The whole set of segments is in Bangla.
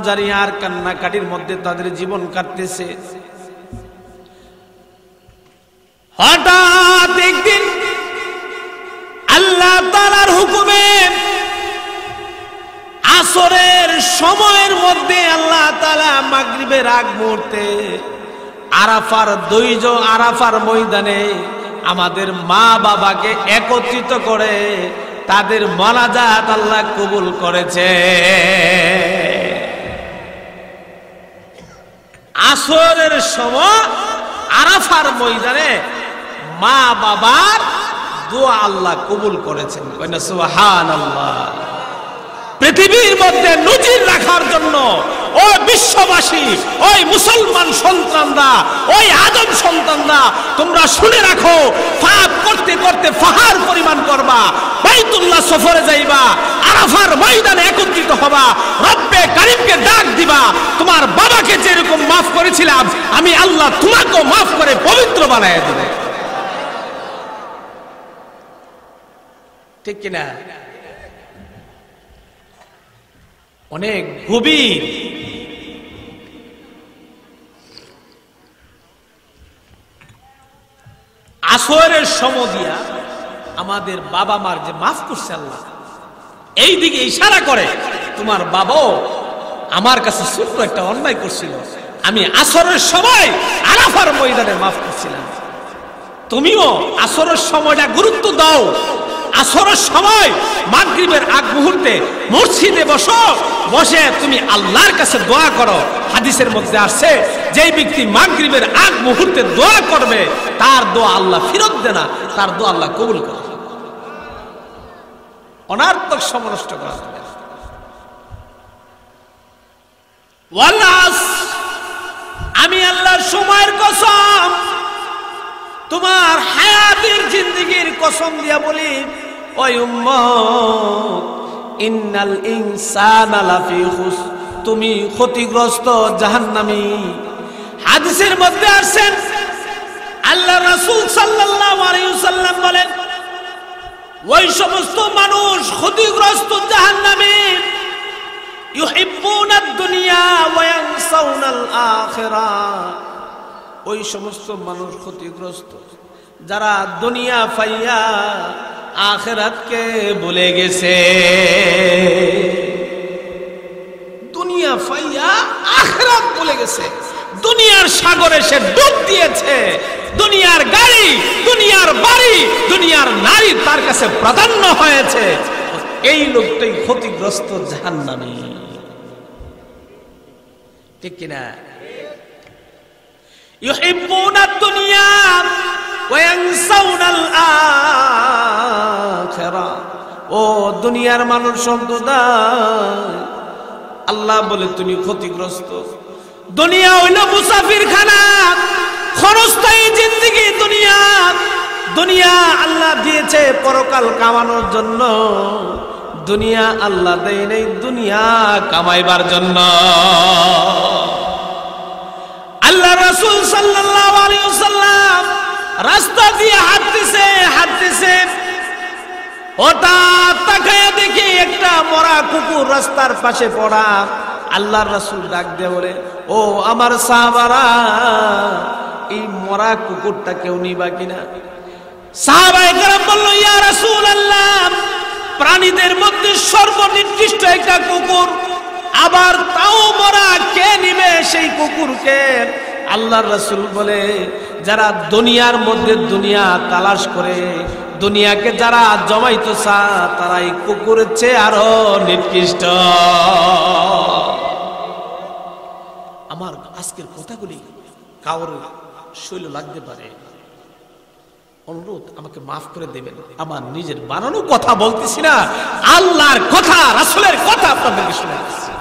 জারি আর কান্নাকাটির মধ্যে তাদের জীবন কাটতেছে। হঠাৎ একদিন আল্লাহ তাআলার হুকুমে আসরের সময়ের মধ্যে আল্লাহ তাআলা মাগরিবের আগ মুহূর্তে আরাফার ময়দানে আমাদের মা বাবাকে একত্রিত করে তাদের মোনাজাত আল্লাহ কবুল করেছে। আসরের সময় আরাফার ময়দানে মা বাবার দোয়া আল্লাহ কবুল করেছেন। কইনা সুবহানাল্লাহ। পৃথিবীর মধ্যে নজির রাখার জন্য ও বিশ্ববাসী, ওই মুসলমান সন্তানরা, ওই আদম সন্তানরা, তোমরা শুনে রাখো, পাপ করতে করতে পাহাড় পরিমাণ করবা, বাইতুল্লাহ সফরে যাইবা, আরাফার ময়দানে একত্রিত হবা, রব্বে কারীমকে ডাক দিবা, তোমার বাবাকে যেরকম মাফ করেছিলাম আমি আল্লাহ তোমাকেও মাফ করে পবিত্র বানায় দেব। ঠিক কিনা? অনেক গভীর আসরের সময় দিয়া আমাদের বাবা মার যে মাফ করছে আল্লাহ, এই দিকে ইশারা করে তোমার বাবাও আমার কাছে ছোট্ট একটা অন্যায় করছিল, আমি আসরের সময় আরাফার ময়দানে মাফ করছিলাম, তুমিও আসরের সময়টা গুরুত্ব দাও। আসরের সময় মাগরিবের আগ মুহূর্তে মসজিদে বসে তুমি আল্লাহর কাছে দোয়া করো। হাদিসের মধ্যে আসছে যেই ব্যক্তি মাগরিবের আগ মুহূর্তে দোয়া করবে তার দোয়া আল্লাহ ফেরত দেয় না, তার দোয়া আল্লাহ কবুল করে। অনার্থক সময় নষ্ট করা যাবে না। আমি আল্লাহর সময়ের কসম, তোমার হায়াতের জিন্দেগির কসম দিয়া বলি, ওই উম্মত, ইন্নাল ইনসানা লাফি খুসর, তুমি ক্ষতিগ্রস্ত, জাহান্নামী। হাদিসের মধ্যে আসেন আল্লাহ রাসূল সাল্লাল্লাহু আলাইহি ওয়াসাল্লাম বলেন, ওই সমস্ত মানুষ ক্ষতিগ্রস্ত, জাহান্নামী, ইউহিব্বুনাদ দুনিয়া ওয়া ইয়ানসাউনাল আখিরাহ, ওই সমস্ত মানুষ ক্ষতিগ্রস্ত যারা দুনিয়া পাইয়া আখিরাতকে ভুলে গেছে। দুনিয়া পাইয়া আখিরাত ভুলে গেছে, দুনিয়ার সাগরে সে ডুব দিয়েছে, দুনিয়ার গাড়ি, দুনিয়ার বাড়ি, দুনিয়ার নারী তার কাছে প্রাধান্য হয়েছে। এই লোকটাই ক্ষতিগ্রস্ত, জাহান্নামী। ঠিক কিনা? ইউহিব্বুনাদ দুনিয়া ওয়া ইয়ানসাউনাল আখিরাহ, ও দুনিয়ার মানুষ সম্প্রদায়, আল্লাহ বলে তুমি ক্ষতিগ্রস্ত। দুনিয়া হইল মুসাফিরখানা, ক্ষণস্থায়ী জিন্দেগি। দুনিয়া আল্লাহ দিয়েছে পরকাল কামানোর জন্য, দুনিয়া আল্লাহ দেয় নাই দুনিয়া কামাইবার জন্য। আল্লাহ রাসূল সাল্লাল্লাহু আলাইহি ওয়াসাল্লাম রাস্তা দিয়ে হাঁটতেছে, হঠাৎ তাকায়া দেখি একটা মরা কুকুর রাস্তার পাশে পড়া। আল্লাহর রাসূল ডাক দিয়ে বলে, ও আমার সাহাবারা, এই মরা কুকুরটা কেউ নিবা কিনা? সাহাবায়ে কেরাম বলল, ইয়া রাসূলুল্লাহ, প্রাণীদের মধ্যে সর্বনিকৃষ্ট একটা কুকুর, আবার তাও মরা, কে নিবে সেই কুকুরকে? আল্লাহর রাসূল বলে, যারা দুনিয়ার মধ্যে দুনিয়া তালাশ করে, দুনিয়াকে যারা জমাইতে চায়, তারা এই কুকুরের চেয়ে আরো নিকৃষ্ট। আমার আজকের কথাগুলি কাউর শৈল লাগতে পারে, অনুরোধ আমাকে মাফ করে দেবেন। আমার নিজের বানানো কথা বলতেছি না, আল্লাহর কথা, রাসূলের কথা আপনাদেরকে শোনাচ্ছি।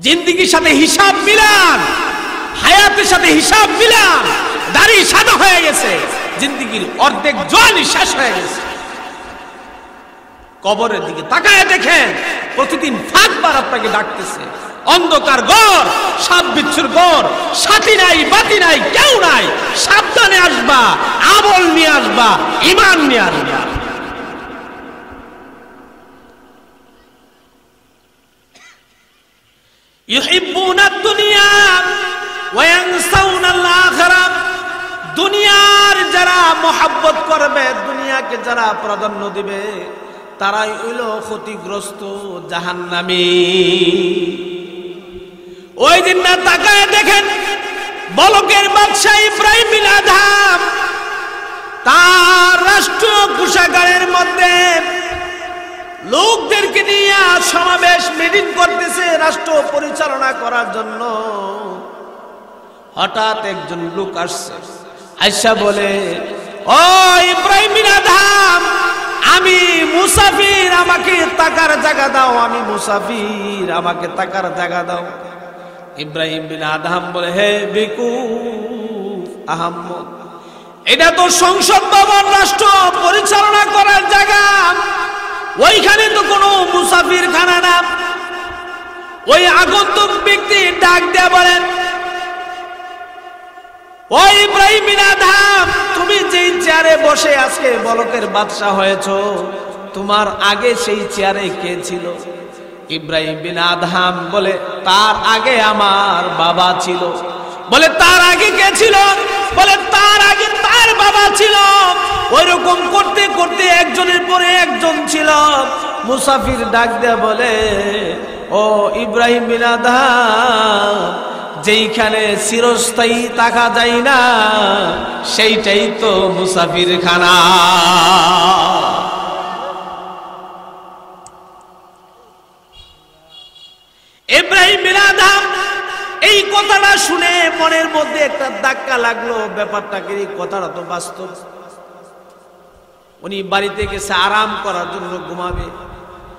জিন্দেগির সাথে হিসাব মিলান, হায়াতের সাথে হিসাব মিলান। দাড়ি সাদা হয়ে গেছে, জিন্দেগির অর্ধেক জওয়ানি শেষ হয়ে গেছে। কবরের দিকে তাকায় দেখেন, প্রতিদিন ফাঁকবার আপনাকে ডাকতেছে। অন্ধকার ঘর, সাপ বিচ্ছুর ঘর, সাথী নাই, বাতি নাই, কেউ নাই। সাবধানে আসবা, আমল নিয়ে আসবা, ঈমান নিয়ে আসবা। ইউহিব্বুনাদ দুনিয়া ওয়া ইয়ানসাউনাল আখিরা, দুনিয়ার যারা মহব্বত করবে, দুনিয়াকে যারা প্রাধান্য দিবে, তারাই হইল ক্ষতিগ্রস্ত জাহান্নামী। ওই দিন না তাকায় দেখেন, বলকের বাদশা ইব্রাহিম বিন আদহাম তার রাষ্ট্রীয় কোষাগারের মধ্যে লোকদেরকে নিয়ে সমাবেশ মিটিং করতেছে রাষ্ট্র পরিচালনা করার জন্য। হঠাৎ একজন লোক আসছে, আয়েশা বলে, ও ইব্রাহিম বিন আদহাম, আমি মুসাফির, আমাকে টাকার জায়গা দাও, আমি মুসাফির, আমাকে টাকার জায়গা দাও। ইব্রাহিম বিন আদহাম বলে, হে বেকুফ আহম্মদ, এটা তো সংসদ ভবন, রাষ্ট্র পরিচালনা করার জায়গা, ওইখানে তো কোনো মুসাফির খানা না। ওই আগন্তুক ব্যক্তি ডাক দেয়া বলেন, ও ইব্রাহিম বিন আদহাম, তুমি যেই চেয়ারে বসে আজকে বলকের বাদশা হয়েছো, তোমার আগে সেই চেয়ারে কে ছিল? ইব্রাহিম বিন আদহাম বলে, তার আগে আমার বাবা ছিল। বলে, তার আগে কে ছিল? বলে, তার আগে তার বাবা ছিল। ওইরকম করতে করতে একজনের পরে একজন ছিল। মুসাফির ডাক দেয়া বলে, ও ইব্রাহিম বিন আদহাম, যেইখানে চিরস্থায়ী থাকা যায় না, সেইটাই তো মুসাফির খানা। ইব্রাহিম বিন আদহাম এই কথাটা শুনে মনের মধ্যে একটা ধাক্কা লাগলো, ব্যাপারটা কি, কথাটা তো বাস্তব। উনি বাড়িতে গেছে আরাম করার জন্য, ঘুমাবে।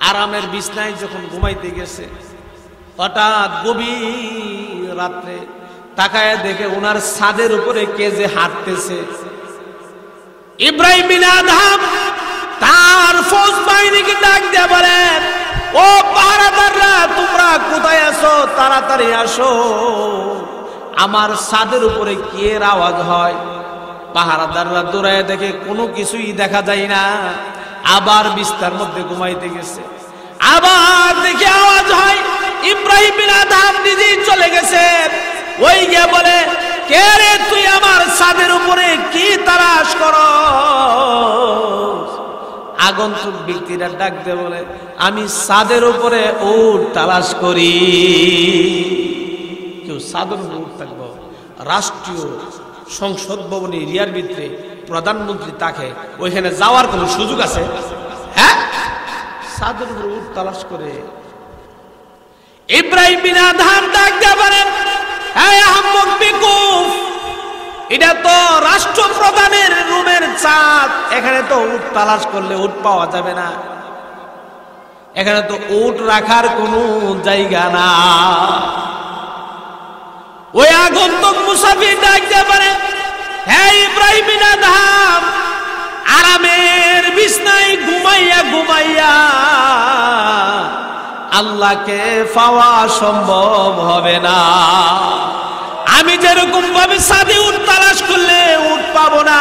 আরামের বিছনায় যখন ঘুমাইতে গেছে, হঠাৎ গভীর রাত্রে তাকায় দেখে ওনার ছাদের উপরে কে যে হাঁটতেছে। ইব্রাহিম বিন আদহাম তার ফৌজ বাহিনীকে ডাক দিয়ে বলেন, ও পাহারাদাররা, তোমরা কোথায় আছো? তাড়াতাড়ি আসো, আমার ছাদের উপরে কি এর আওয়াজ হয়। পাহারাদাররা দৌড়ায় দেখে কোনো কিছুই দেখা যায় না। আবার বিস্তার মধ্যে ঘুমাইতে গেছে, আবার দেখে আওয়াজ হয়। ইব্রাহিম বিন আদহাম নিজেই চলে গেছে। ওই গিয়ে বলে, কে রে তুই আমার ছাদের উপরে কি তালাশ করস? আগন্তুক ব্যক্তিরা ডাক দিয়ে বলে, আমি ছাদের উপরে উট তালাশ করি। কেউ ছাদের উপরে উট থাকবো? রাষ্ট্রীয় সংসদ ভবনে এরিয়ার ভিতরে প্রধানমন্ত্রী তাকে ওইখানে যাওয়ার কোন সুযোগ আছে? হ্যাঁ, ছাদের উপরে উট তালাশ করে। ইব্রাহিম বিন আদহাম ডাক দিয়ে বলেন, হ্যাঁ আহম্মক বেকুফ, এটা তো রাষ্ট্রপ্রধানের রুমের ছাদ, এখানে তো উট তালাশ করলে উট পাওয়া যাবে না, এখানে তো উট রাখার কোনো জায়গা না। ওই আগন্তুক মুসাফির ডাক দিয়ে বলে, হ্যাঁ ইব্রাহিম বিন আদহাম, আরামের বিছনায় ঘুমাইয়া ঘুমাইয়া আল্লাহকে পাওয়া সম্ভব হবে না। আমি যেরকম ভাবে ছাদে উট তালাশ করলে উট পাবো না,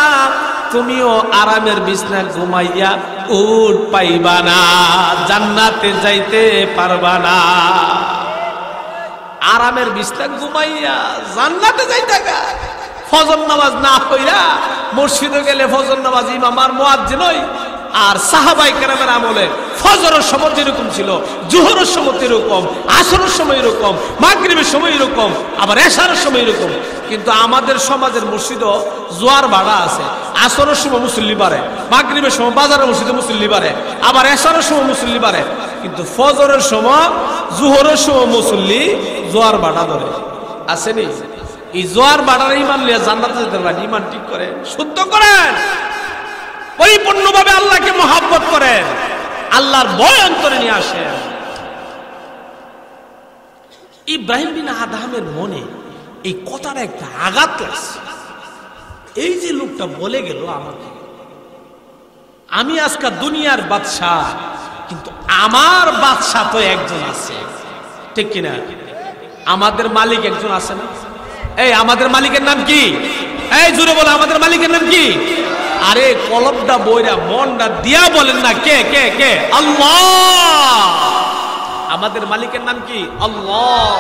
তুমিও আরামের বিছনা ঘুমাইয়া উট পাইবা না, জান্নাতে যাইতে পারবা না। আরামের বিছনা ঘুমাইয়া জান্নাতে যাইতে গা, ফজর নামাজ না পড়া মসজিদে গেলে ফজর নামাজ ইমাম আর মুয়াজ্জিন হই। আর সাহাবায়ে কেরামের আমলে ফজরের সময় যেরকম ছিল, জোহরের সময় এরকম, আসরের সময় এরকম, মাগরিবের সময় এরকম, আবার এশারের সময় এরকম। কিন্তু আমাদের সমাজের মসজিদও জোয়ার ভাড়া আছে। আসরের সময় মুসল্লি বাড়ে, মাগরিবের সময় বাজারের মসজিদে মুসল্লি বাড়ে, আবার এশারের সময় মুসল্লি বাড়ে। কিন্তু ফজরের সময়, জোহরের সময় মুসল্লি জোয়ার ভাড়া ধরে। আসেনি? এই জোয়ার ভাড়ার ইমান লিয়া জান্নাতে যেতে পারেন। ইমান ঠিক করেন, শুদ্ধ করেন, পরিপূর্ণভাবে আল্লাহকে মহব্বত করেন, আল্লাহর ভয় অন্তরে নিয়ে আসেন। ইব্রাহিম বিন আদহামের মনে এই কথাটা একটা আঘাত লাগছে। এই যে লোকটা বলে গেল আমাকে, আমি আজকে দুনিয়ার বাদশাহ, কিন্তু আমার বাদশাহ তো একজন আছে, ঠিক কিনা? আমাদের মালিক একজন আছে না? এই আমাদের মালিকের নাম কি? এই জুড়ে বলে, আমাদের মালিকের নাম কি? আরে কলবটা বইরা মনটা দিয়া বলেন না, কে কে কে? আল্লাহ। আমাদের মালিকের নাম কি? আল্লাহ।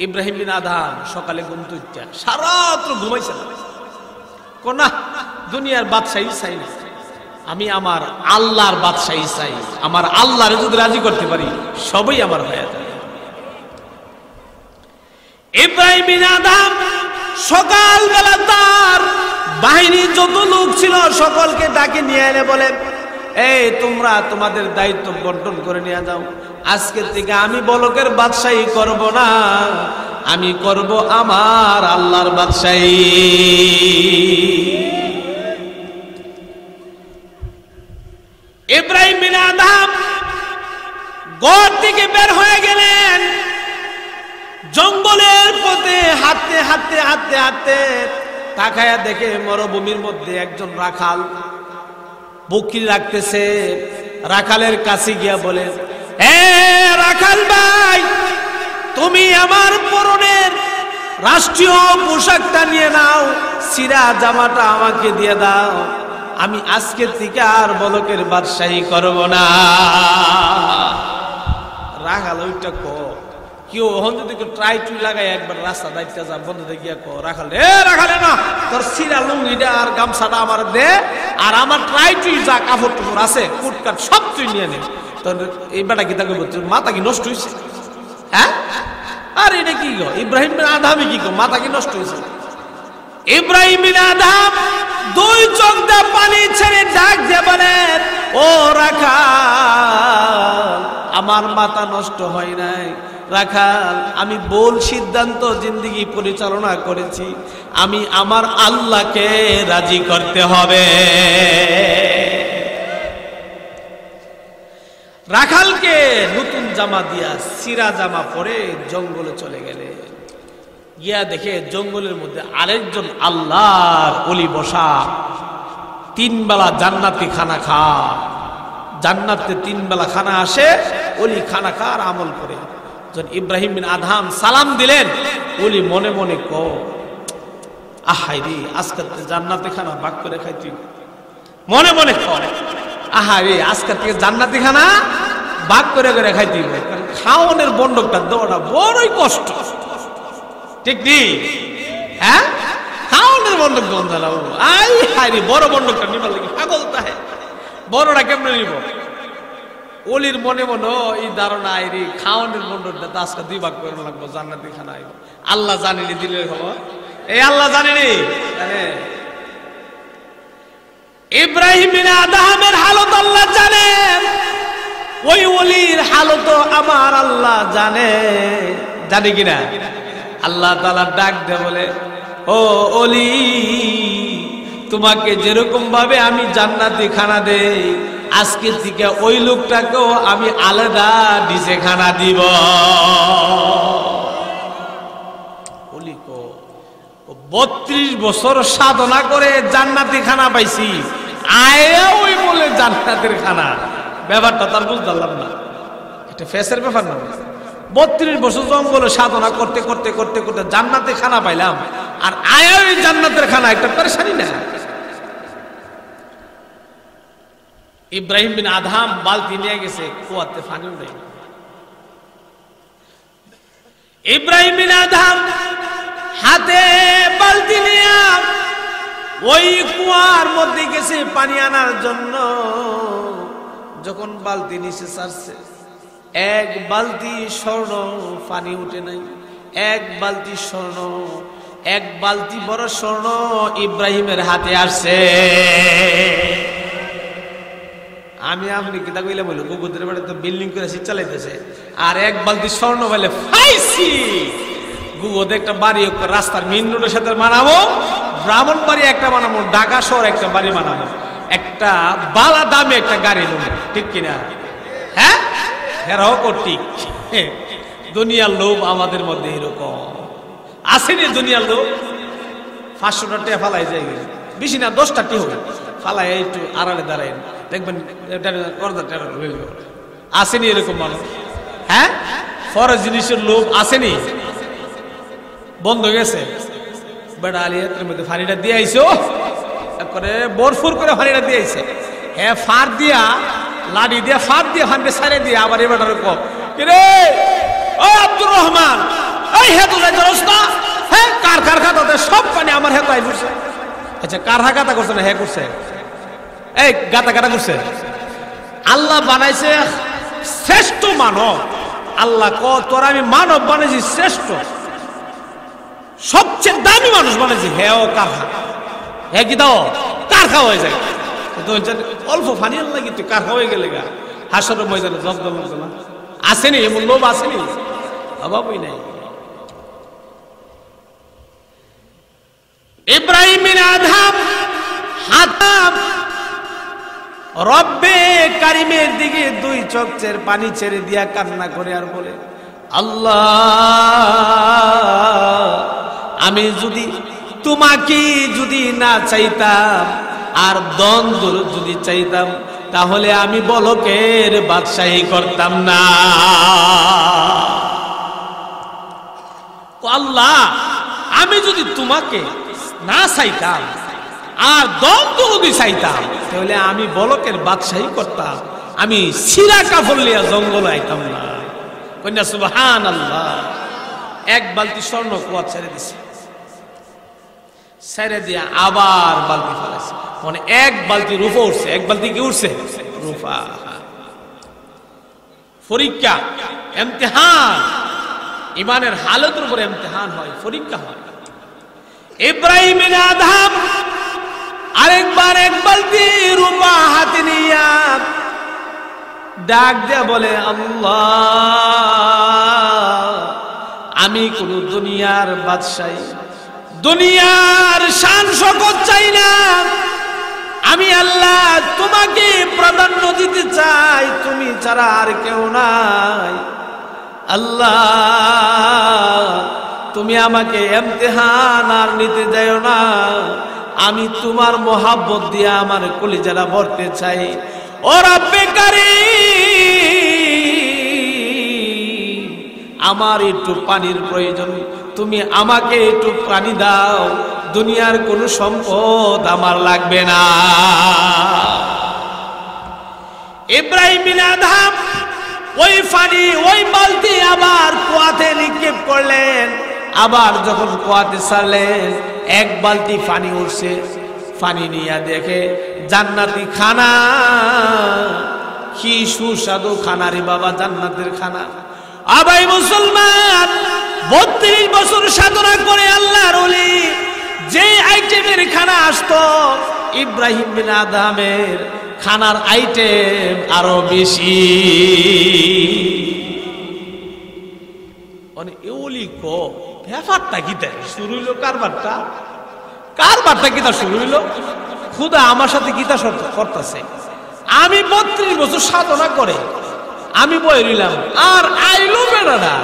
ইব্রাহিম বিন আদহাম সকালে ঘুম থেকে সারা রাত ঘুমাইছে না, কোনা দুনিয়ার বাদশাহী চাই না, আমি আমার আল্লাহর বাদশাহী চাই। আমার আল্লাহর যদি রাজি করতে পারি সবই আমার হয়ে যাবে। ইব্রাহিম বিন আদহাম সকালবেলা তার বাহিনী যত লোক ছিল সকলকে ডাকে নিয়ে এনে বলে, এই তোমরা তোমাদের দায়িত্ব বন্টন করে নিয়ে যাও। আজকে থেকে আমি বলকের বাদশাহী করব না, আমি করব আমার আল্লাহর বাদশাহী। ইব্রাহিম বিন আদহাম ঘর থেকে বের হয়ে গেলেন, জঙ্গলের পথে হাঁটতে হাঁটতে হাঁটতে হাঁটতে তাকায়া দেখে মরুভূমির মধ্যে একজন রাখাল বকরি রাখতেছে। রাখালের কাছে গিয়া বলে, এ রাখাল ভাই, তুমি আমার পরনের রাষ্ট্রীয় পোশাকটা নিয়ে নাও, সিরা জামাটা আমাকে দিয়ে দাও, আমি আজকের থেকে আর বলকের বাদশাহী করব না। রাখাল ওইটা কেউ ওখান যদি ট্রাই টুই লাগাই একবার রাস্তা দায়িত্ব যা বন্ধ দেখিয়া রাখাল, এ রাখালে না, তোর সিরা লুঙ্গিটা আর গামছাটা আমার দে, আর আমার ট্রাই টুই যা কাপড় টুপড় আছে কুটকাট সব তুই নিয়ে নে। তোর এই বেটা কি তাকে বলছে মাথা কি নষ্ট হয়েছে? হ্যাঁ, আর এটা কি গো? ইব্রাহিম বিন আদহাম কি গো মাথা কি নষ্ট হয়েছে? ইব্রাহিম বিন আদহাম দুই চোখ দিয়ে পানি ছেড়ে ডাক দিয়ে বলেন, ও রাখাল, আমার মাথা নষ্ট হয় নাই। রাখাল, আমি ভুল সিদ্ধান্ত জিন্দেগি পরিচালনা করেছি, আমি আমার আল্লাহকে রাজি করতে হবে। রাখালকে নতুন জামা দিয়া সিরা জামা পরে জঙ্গলে চলে গেলে, গিয়া দেখে জঙ্গলের মধ্যে আরেকজন আল্লাহর ওলি বসা, 3 বেলা জান্নাতি খানা খা, জান্নাতে 3 বেলা খানা আসে, ওলি খানা খার আমল করে। যখন ইব্রাহিম বিন আদহাম সালাম দিলেন, ওলি মনে মনে আহাই রে, আজকে জান্নাতি খানা ভাগ করে খাইতি, মনে মনে আহা রে, আজকে থেকে জান্নাতি খানা ভাগ করে করে খাইতে হবে, কারণ খাওয়ানোর বন্ডকটা দেওয়াটা বড়ই কষ্ট, ঠিক নেই? হ্যাঁ, খাওয়ানোর বন্ডক দেওয়া জ্বালাবো, আই হাই রে, বড় বন্ডকটা নিবার লাগে পাগল তাহে, বড়টা কেমনে নিব? ওলির মনে মনে এই ধারণা আইরি, খাওয়ানোর বন্ডকটা তো আজকে 2 ভাগ করে লাগবো, জান্নাতি খানা আইব। আল্লাহ জানিনি দিলে খবর, এই আল্লাহ জানেনি। ইব্রাহিম বিন আদহামের হালত আল্লাহ জানেন, ওই ওলির হালত আমার আল্লাহ জানে, জানে কিনা? আল্লাহ তাআলা ডাক দিয়ে বলে, ও ওলি, তোমাকে যেরকম ভাবে আমি জান্নাতি খানা দেই, আজকে থেকে ওই লোকটাকেও আমি আলাদা ডিজে খানা দিব। ওলি 32 বছর সাধনা করে জান্নাতি খানা পাইছি, আয়া ওই বলে জান্নাতের খানা, ব্যাপারটা তার বুঝলাম না, এটা ফেসের ব্যাপার না। 32 বছর জঙ্গলে সাধনা করতে করতে করতে করতে জান্নাতে খানা পাইলাম, আর আয়া ওই জান্নাতের খানা, একটা পেরেশানি না। ইব্রাহিম বিন আদহাম বালতি নিয়ে গেছে, কুয়াতে পানিও নেই। ইব্রাহিম বিন আদহাম হাতে বালতি নিয়ে ওই কুয়ার মধ্যে গেছে পানি আনার জন্য। যখন বালতি নিচে ছাড়ছে, 1 বালতি স্বর্ণ পানি উঠে নাই, 1 বালতি স্বর্ণ, 1 বালতি বড় স্বর্ণ ইব্রাহিমের হাতে আসছে। আমি আপনি কিতা কইলে বলি, গুগুদের বাড়ি তো বিল্ডিং করে চালাইতেছে, আর 1 বালতি স্বর্ণ বলে ফাইসি। গুগুতে একটা বাড়ি রাস্তার মেইন রোডের সাথে বানাবো, ব্রাহ্মণবাড়ি একটা বানাবো, ঢাকা শহর একটা বাড়ি বানাবো, একটা বালা দামে একটা গাড়ি নেব, ঠিক কিনা? হ্যাঁ, হেরাও ঠিক। দুনিয়ার লোভ আমাদের মধ্যে এরকম আসেনি। দুনিয়ার লোভ 500টা টিয়া ফালাই যায়, বেশি না 10টা টি হবে, ফালাই একটু আড়ালে দাঁড়ায় দেখবেন আসেনি এরকম মানুষ। হ্যাঁ, ফরজ জিনিসের লোভ আসেনি, বন্ধ গেছে। বেটা আলিয়াতের মধ্যে পানিটা দিয়ে আইসো, করে বরফুর করে পানিটা দিয়ে আইছে। হ্যাঁ, ফার দিয়া লাড়ি দিয়ে ফাঁদ দিয়ে ফাঁদে ছাড়ে দিয়ে আবার এবার রে ও আব্দুর রহমান এই হেতু না হ্যাঁ কার কার খাতাতে সব পানি আমার হেতু আই পড়ছে। আচ্ছা কার হাকাতা করছে না হ্যাঁ করছে এই গাতা কাটা করছে। আল্লাহ বানাইছে শ্রেষ্ঠ মানব। আল্লাহ ক তোর আমি মানব বানাইছি শ্রেষ্ঠ সবচেয়ে দামি মানুষ বানাইছি। হ্যাঁ ও কার হ্যাঁ কি দাও কার খাওয়া হয়ে যায় অল্প ফানি আল্লাহ কিন্তু কার হয়ে গেলে গা হাসর ময়দানে জমজম না আসেনি এমন লোভ আসেনি অভাবই নাই। ইব্রাহিম বিন আদহাম হাতাম রব্বে কারিমের দিকে দুই চোখের পানি ছেড়ে দিয়া কান্না করে আর বলে আল্লাহ আমি যদি তোমাকে যদি না চাইতাম আর দ্বন্দ্ব যদি চাইতাম তাহলে আমি বলকের বাদশাহী করতাম না। আল্লাহ আমি যদি তোমাকে না চাইতাম আর দ্বন্দ্ব যদি চাইতাম তাহলে আমি বলকের বাদশাহী করতাম, আমি সিরা কাপড় লিয়া জঙ্গল আইতাম না। কন্যা সুবহানাল্লাহ। এক বালতি স্বর্ণ কুয়া ছেড়ে দিছে, ছেড়ে দিয়া আবার বালতি ফেলাইছে, মানে এক বালতি রূপা উঠছে। এক বালতি কি উঠছে? রূপা। পরীক্ষা ইমতিহান, ইমানের হালতের উপরে ইমতিহান হয়, পরীক্ষা হয়। ইব্রাহিম বিন আদহাম আরেকবার এক বালতি রূপা হাতে নিয়া ডাক দিয়া বলে আল্লাহ আমি কোন দুনিয়ার বাদশাহী দুনিয়ার শান শওকত চাই না, আমি আল্লাহ তোমাকে প্রাধান্য দিতে চাই, তুমি ছাড়া আর কেউ নাই। আল্লাহ তুমি আমাকে ইমতিহান আর নিতে যাও না, আমি তোমার মোহাব্বত দিয়ে আমার কলিজাটা ভরতে চাই। ও রব্বে কারীম আমার একটু পানির প্রয়োজন, তুমি আমাকে একটু পানি দাও, দুনিয়ার কোন সম্পদ আমার লাগবে না। ইব্রাহিম বিন আদহাম ওই পানি ওই বালতি আবার কুয়াতে নিক্ষেপ করলেন। আবার যখন কুয়াতে ছাড়লেন এক বালতি পানি উঠছে। পানি নিয়ে দেখে জান্নাতি খানা, কি সুস্বাদু খানা রে বাবা, জান্নাতের খানা। আবাই মুসলমান 32 বছর সাধনা করে আল্লাহর ওলি যে আইটেমের খানা আসতো, ইব্রাহিম বিন আদহামের খানার আইটেম আরো বেশি। মানে এওলি কো ব্যাপারটা কি তাই শুরু হইলো, কারবারটা কি তা শুরু হইলো? খুদা আমার সাথে গীতা করতেছে, আমি 32 বছর সাধনা করে আমি বই রইলাম, আর আইলো বেড়াটা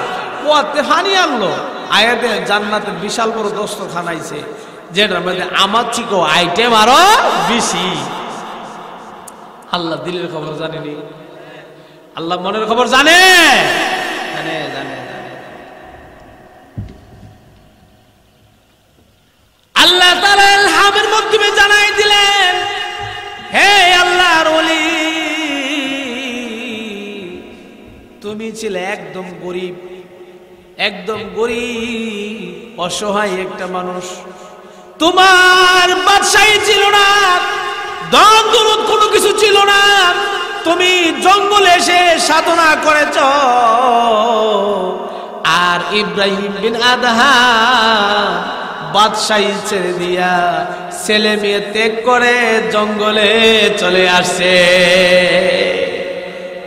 কুয়াতে পানি আনলো, আয়াতে জান্নাতের বিশাল বড় দস্তরখানা আইছে, যেটার মধ্যে আমার চিকো আইটেম আরো বেশি। আল্লাহ দিলের খবর জানেনি, আল্লাহ মনের খবর জানে। আল্লাহ তাআলা ইলহামের মাধ্যমে জানাই দিলেন, হে আল্লাহর ওলি তুমি ছিলে একদম গরিব, অসহায় একটা মানুষ, তোমার বাদশাহী ছিল না, দান দৌলত কোনো কিছু ছিল না, তুমি জঙ্গলে এসে সাধনা করেছ। আর ইব্রাহিম বিন আদহাম বাদশাহী ছেড়ে দিয়া ছেলে মেয়ে ত্যাগ করে জঙ্গলে চলে আসছে।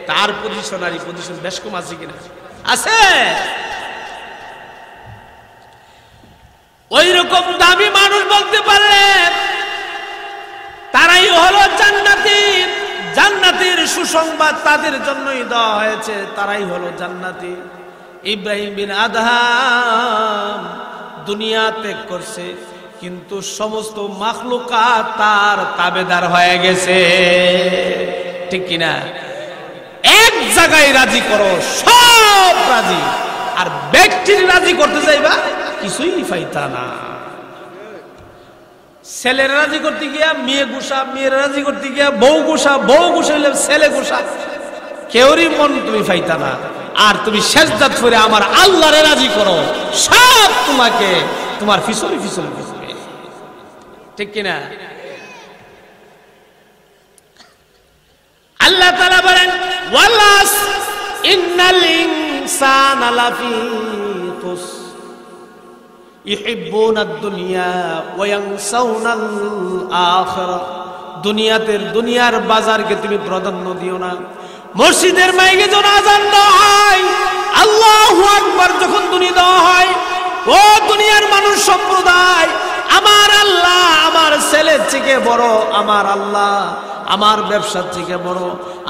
তার পজিশন বেশ কম আছে কিনা? আছে। ওই রকম দামি মানুষ বলতে পারলে তারাই হলো জান্নাতি। জান্নাতের সুসংবাদ তাদের জন্যই দেওয়া হয়েছে, তারাই হলো জান্নাতি। ইব্রাহিম বিন আদহাম দুনিয়া ত্যাগ করছে, কিন্তু সমস্ত মাখলুকাত তার তাবেদার হয়ে গেছে, ঠিক কিনা? এক জায়গায় রাজি করো, সব রাজি, আর ব্যক্তির রাজি করতে যাইবা কিছুই পাইতা না। ছেলের রাজি করতে গিয়া মেয়ে গুসা, মেয়ের রাজি করতে গিয়া বউ গুসা, বউ গুসাইলে ছেলে গুসা, কেউরই মন তুমি পাইতা না। আর তুমি সেজদা করে আমার আল্লাহরে রাজি করো, সব তোমাকে তোমার ফিসলি ফিসলি ফিসলি, ঠিক কিনা? আল্লাহ তাআলা বলেন ওয়ালাস ইন্নাল ইনসানা লাফি খুস ইহিব্বুনাদ দুনিয়া ওয়া ইয়ানসাউনাল আখিরা। দুনিয়ার বাজারকে তুমি প্রাধান্য দিও না। মসজিদের মাইকে যখন আযান দেওয়া হয়, আল্লাহু আকবার যখন ধ্বনি দেওয়া হয়, ও দুনিয়ার মানুষ সম্প্রদায়, আমার আল্লাহ আমার ছেলের থেকে বড়, আমার আল্লাহ আমার ব্যবসার থেকে বড়,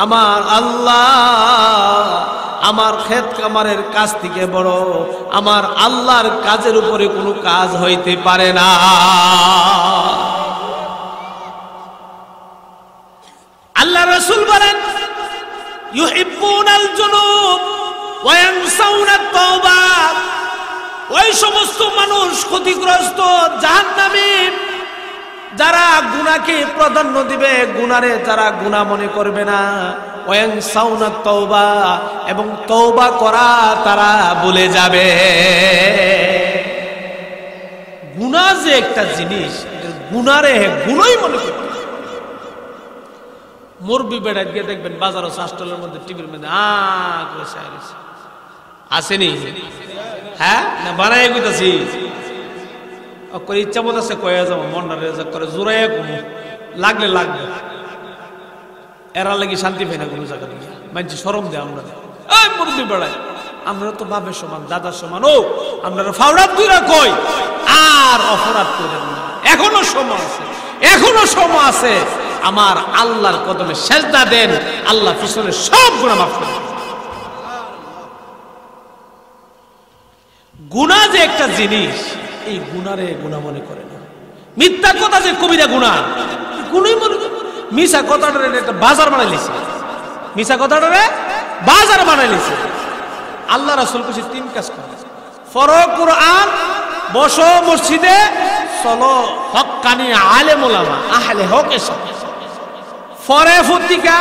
আমার আল্লাহ আমার ক্ষেত কামারের কাজ থেকে বড়, আমার আল্লাহর কাজের উপরে কোনো কাজ হইতে পারে না। আল্লাহ রাসূল বলেন ইউহিব্বুনাল জুনুব ওয়া ইয়ানসাউনাত তাওবা। ওই সমস্ত মানুষ ক্ষতিগ্রস্ত, জাহান্নামী, যারা গুনাহকে প্রাধান্য দিবে, গুনারে যারা গুনাহ মনে করবে না, ওয়া ইয়ানসাউনাত তাওবা, এবং তওবা করা তারা ভুলে যাবে। গুনাহ যে একটা জিনিস, গুনারে গুনাহই মনে করবে। মুরবি বেড়া গিয়ে দেখবেন বাজারও শাস্টলের মধ্যে টিভির মধ্যে আসেনি, হ্যাঁ না বানাই কইতাছি, ইচ্ছা মতো আছে কয়ে যাবো, মনটা রেজাক করে জোরাই কমু, লাগলে লাগবে, এরা লাগি শান্তি পাই না কোনো জায়গা থেকে, মানছি শরম দেয় আমরা। এই মুরবি বেড়ায়, আমরা তো বাপের সমান দাদার সমান, ও আমরা ফাওড়াত দুইরা কই আর অপরাধ করে না। এখনো সময় আছে, এখনো সময় আছে। আমার আল্লাহর কদমে সেজদা দেন, আল্লাহ পিছনে সব গুনাহ মাফ করে। গুনাহ যে একটা জিনিস, এই গুনারে গুনাহ মনে করে না। মিথ্যা কথা যে কবিরা গুনাহ, গুনাহই মনে করে। মিছা কথাটারে একটা বাজার বানাই লিছে, মিছা কথাটারে বাজার বানাই লিছে। আল্লাহ রাসূল কইছে তিন কাজ করো, পড়ো কুরআন, বসো মসজিদে, চলো হক্কানি আলেম ওলামা আহলে হকের সাথে, ফরে পত্রিকা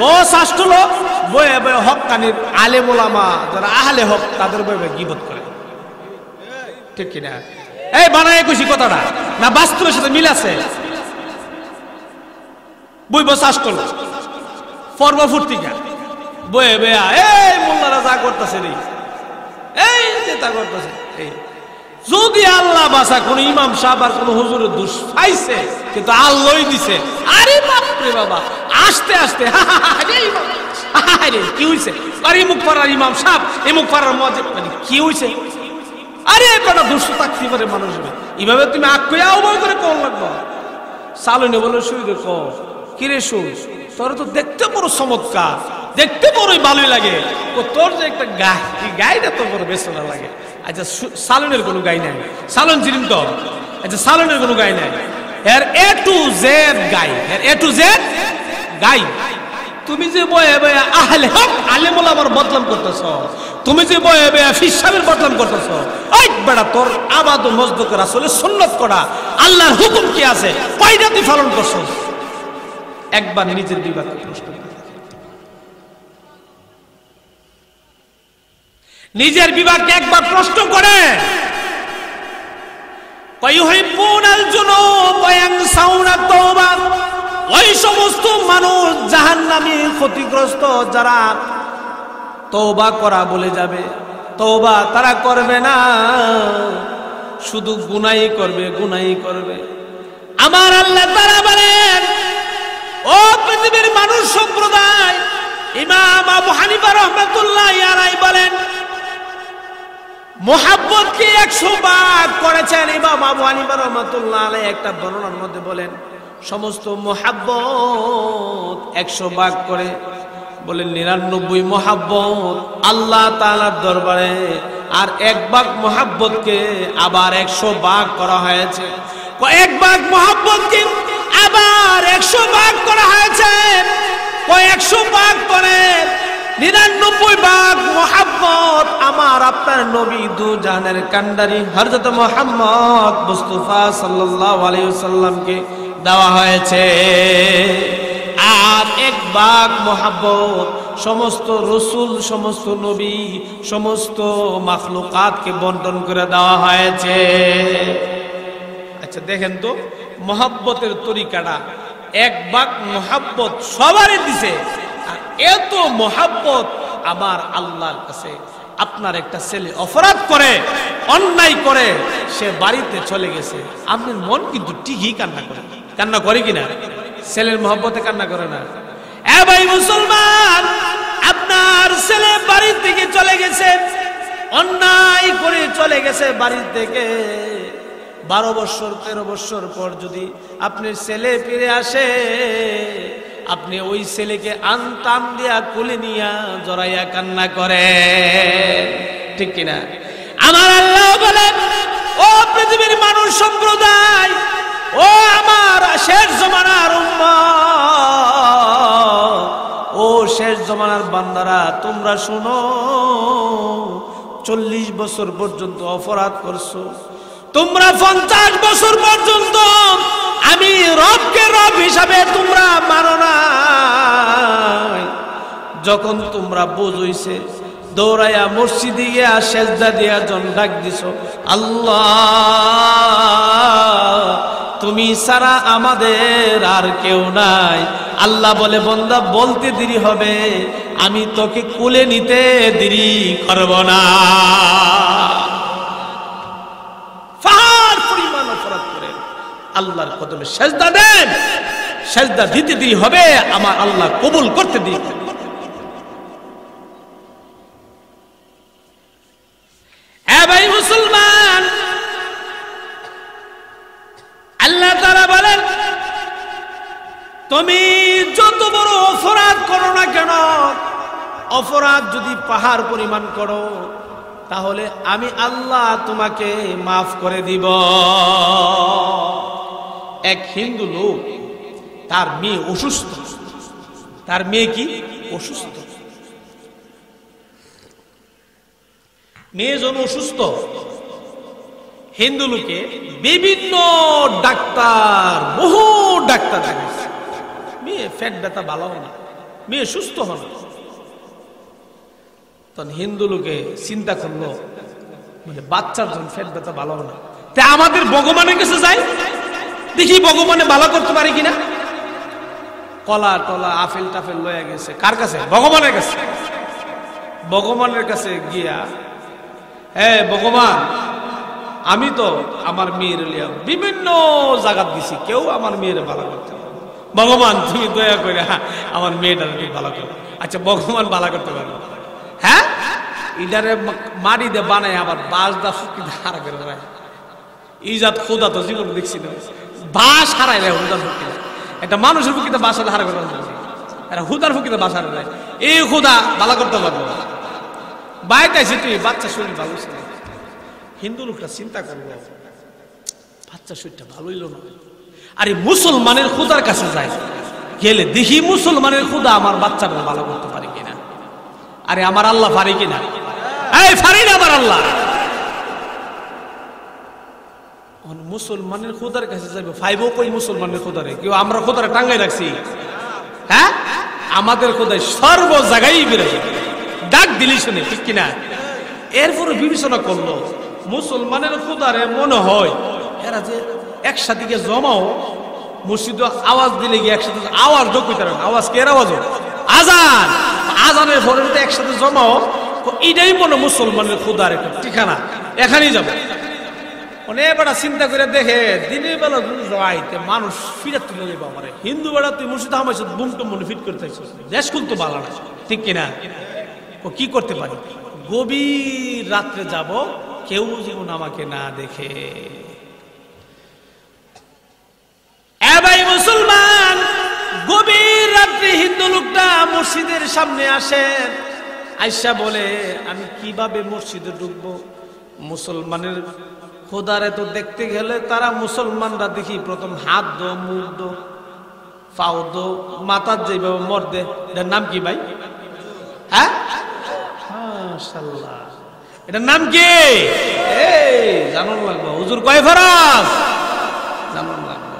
বস আসলো বয়ে বয়ে হক্কানির আলেম ওলামা যারা আহলে হক তাদের বয়ে গীবত করে, ঠিক কিনা? এই বানায় কইছি কথাটা না বাস্তবের সাথে মিল আছে? বই বস আসলো পর্ব পত্রিকা বয়ে বেয়া, এই মোল্লারা যা করতেছে রে, এই যে তা করতেছে। এই যদি আল্লাহ বাসা কোন ইমাম সাহেব আর কোন হুজুরের দোষ পাইছে, কিন্তু আল্লাহই দিছে, আরে বাপ রে বাবা, আস্তে আস্তে কি হইছে, আরে মুখ পাড়ার ইমাম সাহেব, এই মুখ পাড়ার মুয়াজ্জিন, মানে কি হইছে? আরে কটা দুষ্ট থাকতে পারে মানুষ, এইভাবে তুমি আক্কইয়া অবয় করে কোন লাগবে? সালনে বলে শুই দেখো, কিরে শুই, তোর তো দেখতে বড় চমৎকার, দেখতে বড়ই ভালোই লাগে, ও তোর যে একটা গাই, এই গাইটা তো বড় বেসনা লাগে। আচ্ছা সালনের কোনো গাই নাই, সালন চিনেন তো? আচ্ছা সালনের কোনো গাই নাই, এর এ টু জেড গাই, এর এ টু জেড গাই। তুমি যে বয়ে বয়ে আহলে হক আলেম ওলামার বদনাম করতেছ, তুমি যে বয়ে বয়ে ফিস সাহেবের বদনাম করতেছ, ওই বেটা তোর আবাদ ও মজদুক রাসূলের সুন্নাত করা আল্লাহর হুকুম কি আছে, কয়টা তুই পালন করছস? একবার নিজের বিবেককে প্রশ্ন কর, নিজের বিবেককে একবার প্রশ্ন করে। ওয়ায়ুহিব্বুনাল জুনুব ওয়া ইয়ানসাউনাত তাওবা। ওই সমস্ত মানুষ জাহান্নামী, ক্ষতিগ্রস্ত, যারা তওবা করা বলে যাবে, তওবা তারা করবে না, শুধু গুনাই করবে, গুনাই করবে। আমার আল্লাহ তাআলা বলেন, ও পৃথিবীর মানুষ সম্প্রদায়, ইমাম আবু হানিফা রাহমাতুল্লাহি আলাইহি বলেন, মোহাব্বতকে 100 ভাগ করেছেন। ইমাম আবু হানিফা রাহমাতুল্লাহি আলাইহি একটা বর্ণনার মধ্যে বলেন, সমস্ত মোহাব্বত 100 ভাগ করে বলেন 99 মোহাব্বত আল্লাহ তাআলার দরবারে, আর 1 ভাগ মোহাব্বতকে আবার 100 ভাগ করা হয়েছে। 1 ভাগ মোহাব্বতকে আবার 100 ভাগ করা হয়েছে। 100 ভাগ করে 99 ভাগ মোহাব্বত আমার আপনার নবী দু জাহানের কান্ডারি হযরত মুহাম্মদ মুস্তাফা সাল্লাল্লাহু আলাইহি ওয়াসাল্লামকে দেওয়া হয়েছে। আর 1 ভাগ মোহাব্বত সমস্ত রসুল, সমস্ত নবী, সমস্ত মাখলুকাতকে বন্টন করে দেওয়া হয়েছে। আচ্ছা দেখেন তো মোহাব্বতের তরিকাটা, 1 ভাগ মোহাব্বত সবারই দিছে। আর এত মোহাব্বত আমার আল্লাহর কাছে, আপনার একটা ছেলে অপরাধ করে, অন্যায় করে, সে বাড়িতে চলে গেছে, আপনার মন কিন্তু ঠিকই কান্না করে। কান্না করে কিনা? ছেলের মোহাব্বতে কান্না করে না? এ ভাই মুসলমান, আপনার ছেলে বাড়ি থেকে চলে গেছে, অন্যায় করে চলে গেছে বাড়ি থেকে। 12 বছর 13 বছর পর যদি আপনার ছেলে ফিরে আসে, আপনি ওই ছেলেকে টান দিয়া কোলে নিয়া জড়াইয়া কান্না করে, ঠিক কিনা? আমার আল্লাহ বলেন, ও পৃথিবীর মানুষ সম্প্রদায়, ও আমার শেষ জমানার উম্মত, ও শেষ জমানার বান্দারা, তোমরা শোনো, 40 বছর পর্যন্ত অপরাধ করছো, তোমরা 50 বছর পর্যন্ত আমি রবকে রব হিসাবে তোমরা মানো না। যখন তোমরা বুঝইছে, দৌড়াইয়া মসজিদে গিয়া সেজদা দিয়া জন ডাক দিছো, আল্লাহ তুমি ছাড়া আমাদের আর কেউ নাই। আল্লাহ বলে, বান্দা বলতে দেরি হবে, আমি তোকে কোলে নিতে দেরি করব না। ফার পরিমাণ অপরাধ করে আল্লাহর কদমে সেজদা দেন, সেজদা দিতে দেরি হবে, আমার আল্লাহ কবুল করতে দেরি হবে। এ ভাই মুসলমান, আল্লাহ তাআলা বলেন, তুমি যত বড় অপরাধ করো না কেন, অপরাধ যদি পাহাড় পরিমাণ করো, তাহলে আমি আল্লাহ তোমাকে মাফ করে দিব। এক হিন্দু লোক, তার মেয়ে অসুস্থ, তার মেয়ে কি অসুস্থ, মেয়ে জন অসুস্থ। হিন্দু লোকে বিভিন্ন ডাক্তার, বহু ডাক্তার দেখাচ্ছে, মেয়ে পেট ব্যথা ভালো না, মেয়ে সুস্থ হল। তখন হিন্দু লোকে চিন্তা করলো, মানে বাচ্চার জন্য পেট ব্যথা ভালো না, তাই আমাদের ভগবানের কাছে যাই, দেখি ভগবানে ভালো করতে পারে কিনা। কলা টলা আপেল টাফেল লয়ে গেছে, কার কাছে? ভগবানের কাছে। ভগবানের কাছে গিয়া, হ্যাঁ ভগবান, আমি তো আমার মেয়ের লিয়া বিভিন্ন জায়গা দিছি, কেউ আমার মেয়ের ভালো করতে পারে, ভগবান তুমি দয়া করে আমার মেয়েটার ভালো করো। আচ্ছা ভগবান ভালো করতে পারবো? হ্যাঁ, ইদারে মাটি দিয়ে বানায়, আবার বাঁশ দা ফুকি হারা করে দেয়। ইজাত খোদা তো জীবন দেখছি না, বাঁশ হারাই দেয় হুদার ফুকি। একটা মানুষের ফুকিতে বাঁশ হারা করে দেয়, হুদার ফুকিতে বাঁশ হারা দেয়। এই খোদা ভালো করতে পারবো? বাইটাইছি তুই, বাচ্চা শরীর ভালো ছিল। হিন্দু লোকটা চিন্তা করবো, বাচ্চা শরীরটা ভালো হইল না, আরে মুসলমানের খোদার কাছে যায়, গেলে দেখি মুসলমানের খোদা আমার বাচ্চাটা ভালো করতে পারে কিনা। আরে আমার আল্লাহ পারে কিনা? এই পারি না আমার আল্লাহ। মুসলমানের খোদার কাছে যাবে, ফাইবও কই মুসলমানের খোদারে, কেউ আমরা খোদারে টাঙ্গাই রাখছি? হ্যাঁ, আমাদের খোদায় সর্ব জায়গায় বেরোয়, ডাক দিলি শুনে, ঠিক কিনা? এরপরে বিবেচনা করলো, মুসলমানের খোদারে মনে হয় এরা যে একসাথে গিয়ে জমাও, মসজিদ আওয়াজ দিলে গিয়ে একসাথে আওয়াজ ঢুকতে পারে, আওয়াজ কে আওয়াজ? আজান, আজানের পরে একসাথে জমাও, এটাই মনে মুসলমানের খোদার একটা ঠিকানা, এখানেই যাবে। অনেক বেড়া চিন্তা করে দেখে, দিনের বেলা যাইতে মানুষ ফিরে তুলে দেবো আমার। হিন্দু বেড়া তুই মসজিদ আমার বুমটুম মনে ফিট করতে দেশ খুলতে ভালো না, ঠিক কিনা? ও কি করতে পারি, গভীর রাত্রে যাব, কেউ যেমন আমাকে না দেখে। এ ভাই মুসলমান, গভীর রাত্রে হিন্দু লোকটা মসজিদের সামনে আসে, আইসা বলে, আমি কিভাবে মসজিদে ঢুকবো? মুসলমানের খোদারে তো দেখতে গেলে তারা মুসলমানরা দেখি প্রথম হাত দো, মুখ দো, পাও দো, মাথার যেভাবে মর দে, এটার নাম কি ভাই? হ্যাঁ মাশাআল্লাহ। এটার নাম কি? এই জানুন লাগবে হুজুর কয় ফরজ জানুন লাগবে।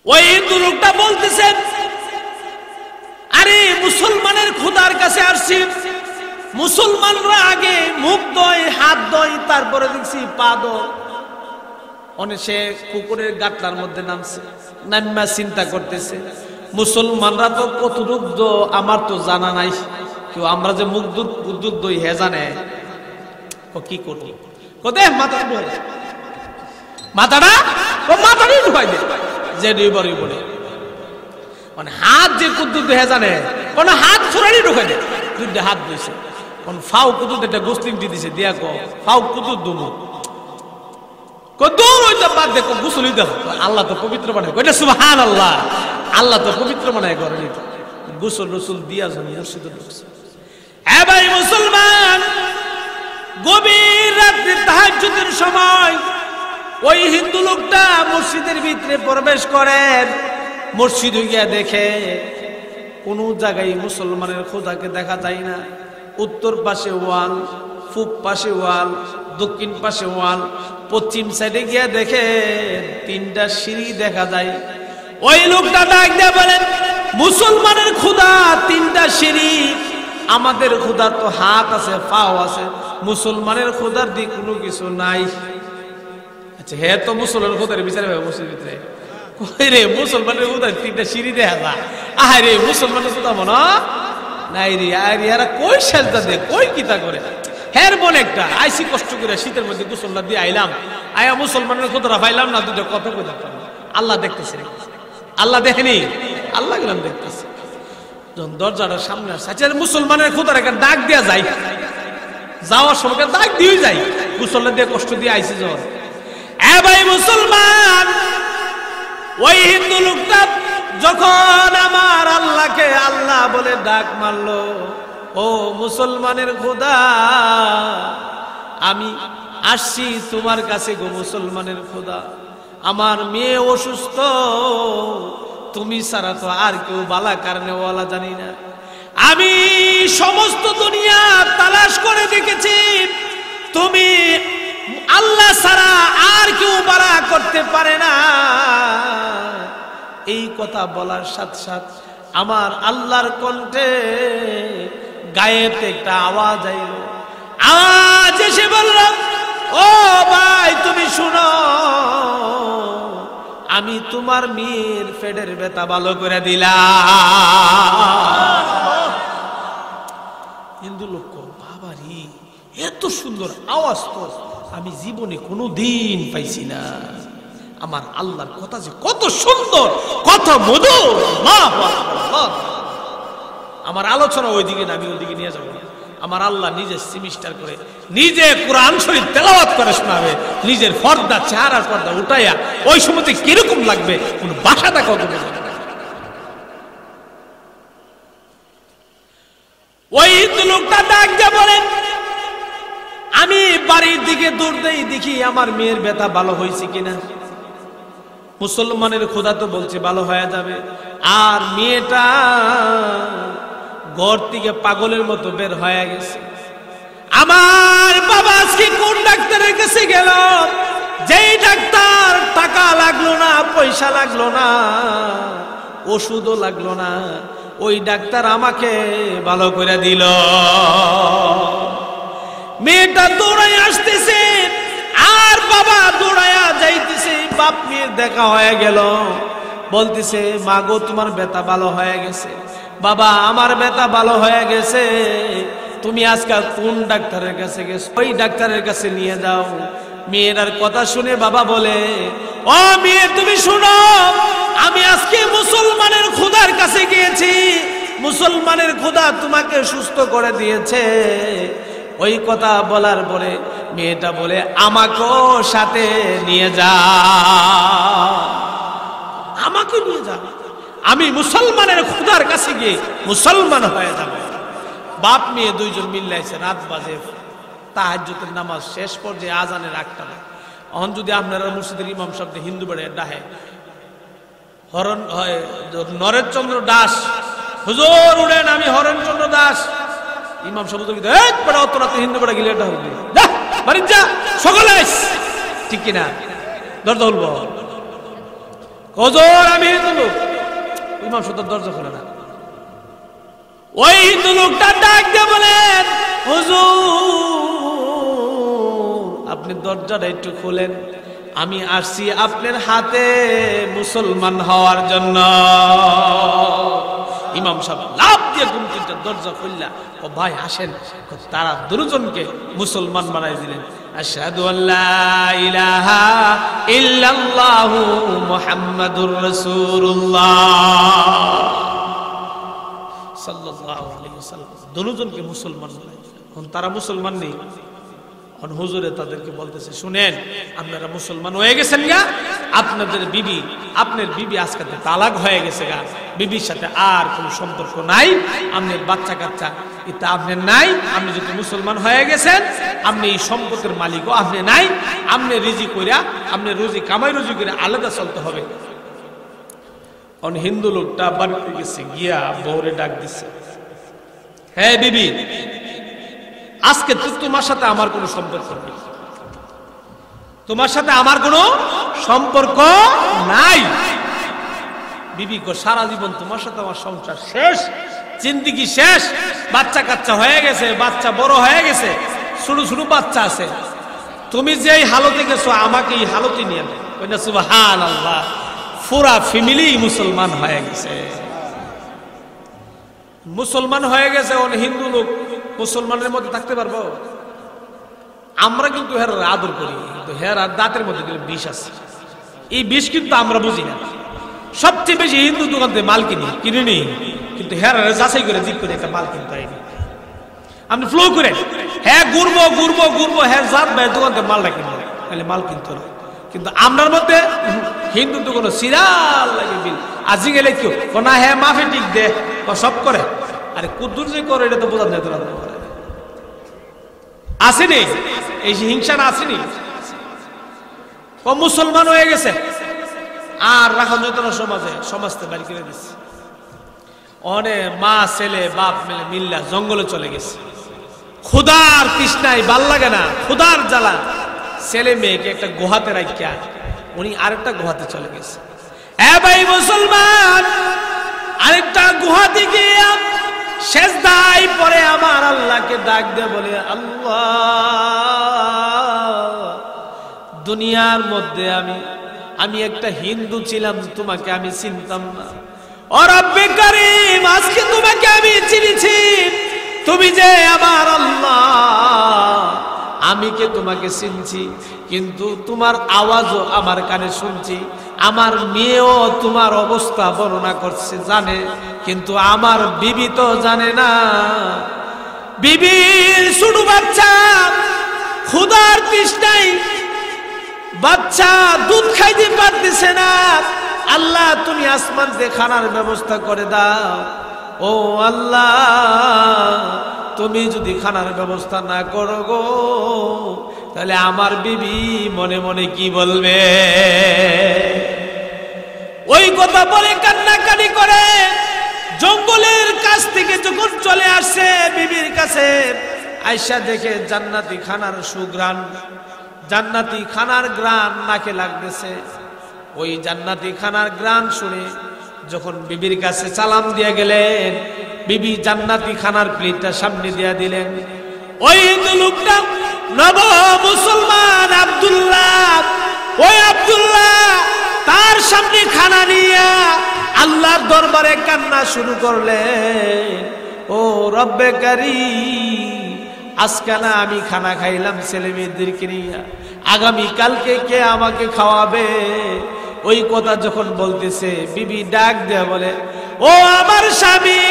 ওই হিন্দু লোকটা বলতেছেন আরে মুসলমানের খোদার কাছে আসছি, মুসলমানরা আগে মুখ ধোয় হাত ধোয় তারপরে দেখছি পা ধোয়। অনেক সে পুকুরের গাটলার মধ্যে নামছে, নামা চিন্তা করতেছে মুসলমানরা তো কত রূপ আমার তো জানা নাই, কেউ আমরা যে মুখ দুধ দই হে জানে কি করবো কোথায় মাথাটা মাথাটাই ঢুকাই দে যে বড়ই বলে মানে হাত যে কুদ্দুর হে জানে কোন হাত ছড়ানি ঢুকাই দে দুইটা হাত দিয়েছে কোন ফাউ কুদুর একটা গোসলিং দিছে দিয়া কো ফাউ কুদুর দুমু কদুর ওইটা বাদ দেখো গোসলই দেখো আল্লাহ তো পবিত্র বানায় কইটা সুবহানাল্লাহ। আল্লাহ তো পবিত্র বানায় করেনি গোসল রসুল দিয়া জানি মসজিদে ঢুকছে। হ্যাঁ ভাই মুসলমান, গভীর রাত্রে তাহাজ্জুদের সময় ওই হিন্দু লোকটা মসজিদের ভিতরে প্রবেশ করেন। মসজিদে গিয়া দেখে কোন জায়গায় মুসলমানের খোদাকে দেখা যায় না। উত্তর পাশে ওয়াল, পূব পাশে ওয়াল, দক্ষিণ পাশে ওয়াল, পশ্চিম সাইডে গিয়া দেখে তিনটা সিঁড়ি দেখা যায়। ওই লোকটা ডাক দিয়ে বলেন মুসলমানের খোদা তিনটা সিঁড়ি, আমাদের খোদার তো হাত আছে পাও আছে, মুসলমানের খোদার দিক কোনো কিছু নাই। আচ্ছা হ্যাঁ তো মুসলমানের খোদার বিচারে মসজিদের ভিতরে কই রে মুসলমানের খোদার তিনটা সিঁড়ি দেখা যায়। আহ রে মুসলমানের খোদা মনে নাই রে, আরে এরা কই সাজদা দে কই কিতা করে। হ্যাঁ বলে একটা আইসি কষ্ট করে শীতের মধ্যে গোসল্লা দিয়ে আইলাম, আয়া মুসলমানের খোদারা পাইলাম না, দুটো কথা কই দেখতাম। আল্লাহ দেখতেছে, আল্লাহ দেখেনি, আল্লাহ গেলাম দেখতেছে। যখন দরজাটার সামনে আসছে মুসলমানের খোদার একটা ডাক দেওয়া যায়, যাওয়ার সময় ডাক দিয়ে যায়, গোসল্লা দিয়ে কষ্ট দিয়ে আইসি জ্বর। এ ভাই মুসলমান, ওই হিন্দু লোকটা যখন আমার আল্লাহকে আল্লাহ বলে ডাক মারলো, ও মুসলমানের খোদা আমি আসছি তোমার কাছে গো মুসলমানের খোদা, আমার মেয়ে অসুস্থ, তুমি ছাড়া তো আর কেউ বালা কারণে ওয়ালা জানি না, আমি সমস্ত দুনিয়া তালাশ করে দেখেছি, তুমি আল্লাহ ছাড়া আর কেউ বালা করতে পারে না। এই কথা বলার সাথে সাথে আমার আল্লাহর কণ্ঠে গায়েতে একটা আওয়াজ আইল, আওয়াজ এসে বলল ও ভাই তুমি শুনো, আমি তোমার মেয়ের পেটের ব্যথা ভালো করে দিলাম। হিন্দু লোক বাবারি এত সুন্দর আওয়াজ তো আমি জীবনে কোনোদিন পাইছি না। আমার আল্লাহর কথা যে কত সুন্দর, কত মধুর। আমার আলোচনা ওইদিকে না, আমি ওইদিকে নিয়ে যাবো। আমার আল্লাহ নিজে সেমিস্টার করে নিজে কোরআন শরীফ তেলাওয়াত করে শোনাবে, নিজের পর্দা চেহারার পর্দা উঠাইয়া ওই সময় কিরকম লাগবে কোন ভাষা দেখা হবে। ওই লোকটা ডাক দিয়ে বলেন আমি বাড়ির দিকে দৌড় দেই, দেখি আমার মেয়ের ব্যথা ভালো হয়েছে কিনা। মুসলমানের খোদা তো বলছে ভালো হয়ে যাবে, আর মেয়েটা ঘর থেকে পাগলের মতো বের হয়ে গেছে। আমার বাবা আজকে কোন ডাক্তারের কাছে গেল, যেই ডাক্তার টাকা লাগলো না, পয়সা লাগলো না, ওষুধও লাগলো না, ওই ডাক্তার আমাকে ভালো করে দিল। মেয়েটা দৌড়াই আসতেছে আর বাবা দৌড়াইয়া যাইতেছে, বাপ মেয়ের দেখা হয়ে গেল, বলতেছে মা গো তোমার ব্যথা ভালো হয়ে গেছে, বাবা আমার ব্যথা ভালো হয়ে গেছে, তুমি আজকাল কোন ডাক্তারের কাছে গেছো, ওই ডাক্তারের কাছে নিয়ে যাও। মেয়ের কথা শুনে বাবা বলে ও মেয়ে তুমি শুনো, আমি আজকে মুসলমানের খোদার কাছে গিয়েছি, মুসলমানের খোদা তোমাকে সুস্থ করে দিয়েছে। ওই কথা বলার পরে মেয়েটা বলে আমাকেও সাথে নিয়ে যা, আমাকে নিয়ে যা, আমি মুসলমানের খোদার কাছে গিয়ে মুসলমান হয়ে যাব। বাপ মেয়ে দুইজন মিল্লাইছে, রাত বাজে, তাহাজ্জুদের নামাজ শেষ পর্যায়ে আজানের 8টা। এখন যদি আপনারা মসজিদের ইমাম সাহেব হিন্দু বেড়ে ডাহে হরণ হয় নরেশচন্দ্র দাস, হুজুর উঠেন, আমি হরেনচন্দ্র দাস। ইমাম সাহেব অত রাতে হিন্দু পড়া গেলে এটা হবে বাড়ির যা সকালে ঠিক কিনা, দরজা খুলবো, হুজুর আমি হিন্দু লোক। ইমাম সাহেব দরজা খোলে না। ওই হিন্দু লোকটা ডাক দিয়ে বলেন, হুজুর আপনি দরজাটা একটু খোলেন, আমি আসছি আপনার হাতে মুসলমান হওয়ার জন্য। ইমাম সাহেব লাভ দিয়ে গুমটিটা দরজা খুললা, ও ভাই আসেন। তারা দুজনকে মুসলমান বানাই দিলেন। আশহাদু আল্লা ইলাহা ইল্লাল্লাহু মুহাম্মাদুর রাসূলুল্লাহ সাল্লাল্লাহু আলাইহি ওয়াসাল্লাম। দুজনকে মুসলমান বানাই দিলেন। এখন তারা মুসলমান নেই। হুজুরে তাদেরকে বলতেছে, শুনেন আপনারা মুসলমান হয়ে গেছেন গা, আপনাদের বিবি, আপনার বিবি আজকে তালাক হয়ে গেছে গা, বিবির সাথে আর কোন সম্পর্ক নাই, আপনার বাচ্চা কাচ্চা এটা আপনার নাই। আপনি যদি মুসলমান হয়ে গেছেন, আপনি এই সম্পদের মালিকও আপনি নাই। আপনি রিজি কইরা, আপনি রুজি কামাই রুজি করে আলাদা চলতে হবে। হিন্দু লোকটা বাড়িতে গেছে, গিয়া বউরে ডাক দিচ্ছে, হ্যাঁ বিবি, আজকে তোমার সাথে আমার কোনো সম্পর্ক নেই, তোমার সাথে আমার কোনো সম্পর্ক নাই। বিবি কো সারা জীবন তোমার সাথে আমার সংসার শেষ, জিন্দেগি শেষ, বাচ্চা কাচ্চা হয়ে গেছে, বাচ্চা বড় হয়ে গেছে, ছোট ছোট বাচ্চা আছে, তুমি যে হালতে গেছো আমাকে এই হালতে নিয়ে নেয়। সুবহানাল্লাহ, পুরা ফ্যামিলি মুসলমান হয়ে গেছে, মুসলমান হয়ে গেছে। হিন্দু লোক মুসলমানের মধ্যে থাকতে পারবো? আমরা কিন্তু হের আদর করি, কিন্তু হের আর দাঁতের মধ্যে বিষ আছে। এই বিষ কিন্তু আমরা বুঝি না। সবচেয়ে বেশি হিন্দু দোকান থেকে মাল কিনে নি, কিন্তু হের যাচাই করে জিপ করে একটা মাল কিনতে হয়নি। আপনি ফ্লো করে হ্যাঁ ঘুরবো ঘুরবো ঘুরবো, হ্যাঁ জাত ভাই দোকান থেকে মালটা কিনবো, তাহলে মাল কিনতো না। কিন্তু আমরার মধ্যে হিন্দু দোকান সিরিয়াল লাগে বিল, আজি গেলে কেউ না হ্যাঁ মাফে টিক দে সব করে। আরে কুদ্দুর যে করে এটা তো বোঝা যায়, আসেনি এই হিংসাটা আসেনি। মুসলমান হয়ে গেছে আর রাখা যেত না সমাজে, সমাজতে বাড়ি করে দিচ্ছে। অনেক মা ছেলে বাপ মিলে মিল্লা জঙ্গলে চলে গেছে, ক্ষুধার তৃষ্ণায় ভাল লাগে না, ক্ষুধার জ্বালা, ছেলে মেয়েকে একটা গুহাতে রাখিয়া উনি আরেকটা গুহাতে চলে গেছে। এ ভাই মুসলমান, আরেকটা গুহাতে গিয়ে সেজদায় পরে আমার আল্লাহকে ডাক দিয়ে বলে, আল্লাহ দুনিয়ার মধ্যে আমি একটা হিন্দু ছিলাম, তোমাকে আমি চিনতাম না। ও রব্বে কারীম, আজকে তোমাকে আমি চিনেছি, তুমি যে আমার আল্লাহ, আমি কে তোমাকে চিনছি, কিন্তু তোমার আওয়াজও আমার কানে শুনছি। আমার মেয়েও তোমার অবস্থা বর্ণনা করছে, জানে, কিন্তু আমার বিবি তো জানে না। বিবির ছোট বাচ্চা ক্ষুধার তৃষ্ণায়, বাচ্চা দুধ খাইতে পারতেছে না। আল্লাহ তুমি আসমান থেকে খানার ব্যবস্থা করে দাও। ও আল্লাহ, তুমি যদি খানার ব্যবস্থা না করো গো, তাহলে আমার বিবি মনে মনে কি বলবে? ওই কথা বলে কান্নাকাটি করে জঙ্গলের কাছ থেকে যখন চলে আসছে বিবির কাছে, আয়েশা দেখে জান্নাতি খানার সুঘ্রাণ, জান্নাতি খানার গ্রান নাকে লাগতেছে। ওই জান্নাতি খানার গ্রান শুনে যখন বিবির কাছে সালাম দিয়ে গেলেন, বিবি জান্নাতি খানার প্লেটটা সামনে দিয়ে দিলেন। ওই হিন্দু লোকটা নব মুসলমান আব্দুল্লাহ, ওই আব্দুল্লাহ তার সামনে খানা নিয়ে আল্লাহর দরবারে কান্না শুরু করলেন। ও রব্বে কারীম, আজকে না আমি খানা খাইলাম ছেলে মেয়েদেরকে নিয়ে, আগামী কালকে কে আমাকে খাওয়াবে? ওই কথা যখন বলতেছে, বিবি ডাক দেয়া বলে, ও আমার স্বামী,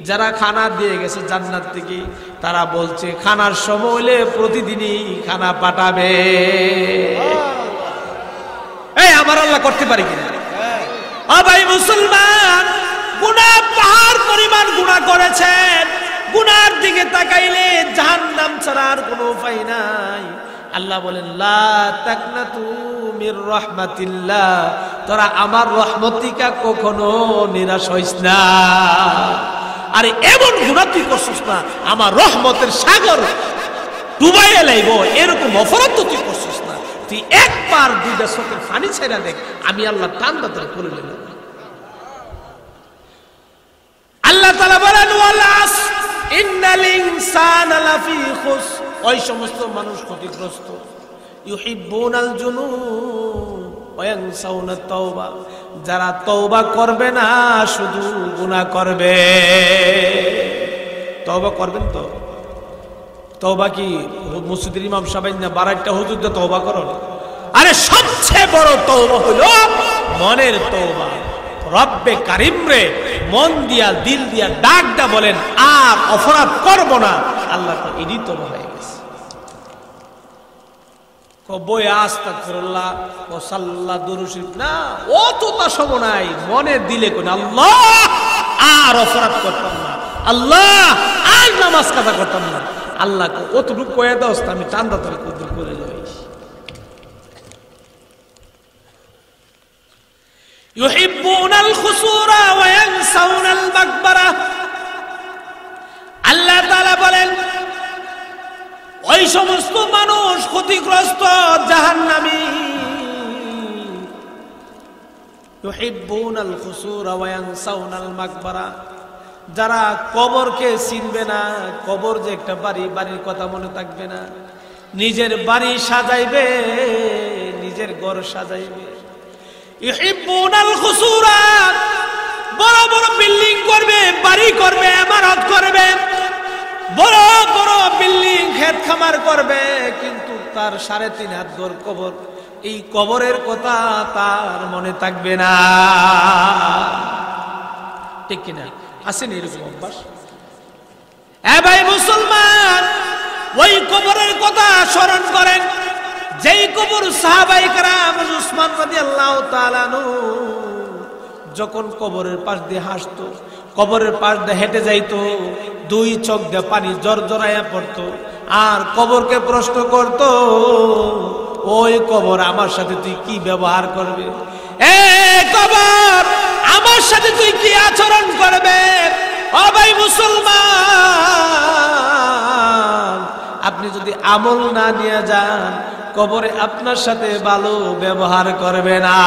যারা খানা দিয়ে গেছে জান্নাত থেকে, তারা বলছে খানার সময় হলে প্রতিদিনই খানা পাঠাবে। এই আমার আল্লাহ করতে পারে কিনা? ও ভাই মুসলমান, গুনাহ পাহাড় পরিমাণ গুনাহ করেছেন, গুনার দিকে তাকাইলে জাহান্নাম ছাড়া আর কোনো উপায় নাই। আল্লাহ বলেন লা তাকনাতু মির রাহমাতিল্লাহ, তোরা আমার রহমতিকা কখনো নিরাশ হইস না। আরে এমন গুনাহ তুই করছিস না, আমার রহমতের সাগর ডুবাইয়া লাইব এরকম অপরাধ তো তুই করছিস না। তুই একবার দুইটা চোখের পানি ছেড়া দেখ, আমি আল্লাহ টান্ডা তোর করে নিলাম। আল্লাহ তাআলা বলেন ওয়াল আসর ইন্নাল ইনসানা লাফি খুসর, ওই সমস্ত মানুষ ক্ষতিগ্রস্ত। ইউহিব্বুনাল জুনুব ওয়া ইয়ানসাউনা তাওবা, যারা তওবা করবে না শুধু গুনাহ করবে। তওবা করবেন তো? তওবা কি মসজিদের ইমাম সাহেব না 12টা হুজুর দিয়ে তওবা করো? আরে সবচেয়ে বড় তওবা হলো মনের তওবা। রব্বে কারিম রে মন দিয়া দিল দিয়া ডাকটা বলেন আর অপরাধ করব না, আল্লাহ তো এডি তওবা হয়ে গেছে। কবই আস্তাগফিরুল্লাহ ও সাল্লাল্লাহু দুরূদ শরীফ না, ও তো তা সব নাই, মনে দিলে কোন আল্লাহ আর অপরাধ করতাম না, আল্লাহ আর নামাজ কাজা করতাম না, আল্লাহকে অতটুকু কয়ে দাও আমি চান্দা তোর কবুল করে যাই। ইউহিব্বুনাল খুসুরা ওয়া ইয়ানসাউনাল মাগবারা, আল্লাহ তাআলা বলেন ওই সমস্ত মানুষ ক্ষতিগ্রস্ত জাহান্নামী। ইউহিব্বুনাল খুসুরা ওয়া ইয়ানসাউনাল মাগবারা, যারা কবরকে চিনবে না, কবর যে একটা বাড়ি, বাড়ির কথা মনে থাকবে না, নিজের বাড়ি সাজাইবে, নিজের ঘর সাজাইবে। ইউহিব্বুনাল খুসুরা, বড় বড় বিল্ডিং করবে, বাড়ি করবে, ইমারত করবে, বড় বড় বিল্ডিং ক্ষেত খামার করবে, কিন্তু তার 3.5 হাত ঘর কবর, এই কবরের কথা তার মনে থাকবে না। ঠিক কিনা? আসেন এরকম অভ্যাস? এ ভাই মুসলমান, ওই কবরের কথা স্মরণ করেন যেই কবর সাহাবায়ে কেরাম উসমান রাদিয়াল্লাহু তাআলা আনহু যখন কবরের পাশ দিয়ে হাসতো, কবরের পাশ দিয়ে হেঁটে যাইতো, 2 চোখ দিয়ে পানি জরজরাইয়া পড়তো, আর কবরকে প্রশ্ন করতো ওই কবর আমার সাথে তুই কি ব্যবহার করবে? এ কবর আমার সাথে তুই কি আচরণ করবে? ও ভাই মুসলমান, আপনি যদি আমল না নিয়ে যান, কবরে আপনার সাথে ভালো ব্যবহার করবে না।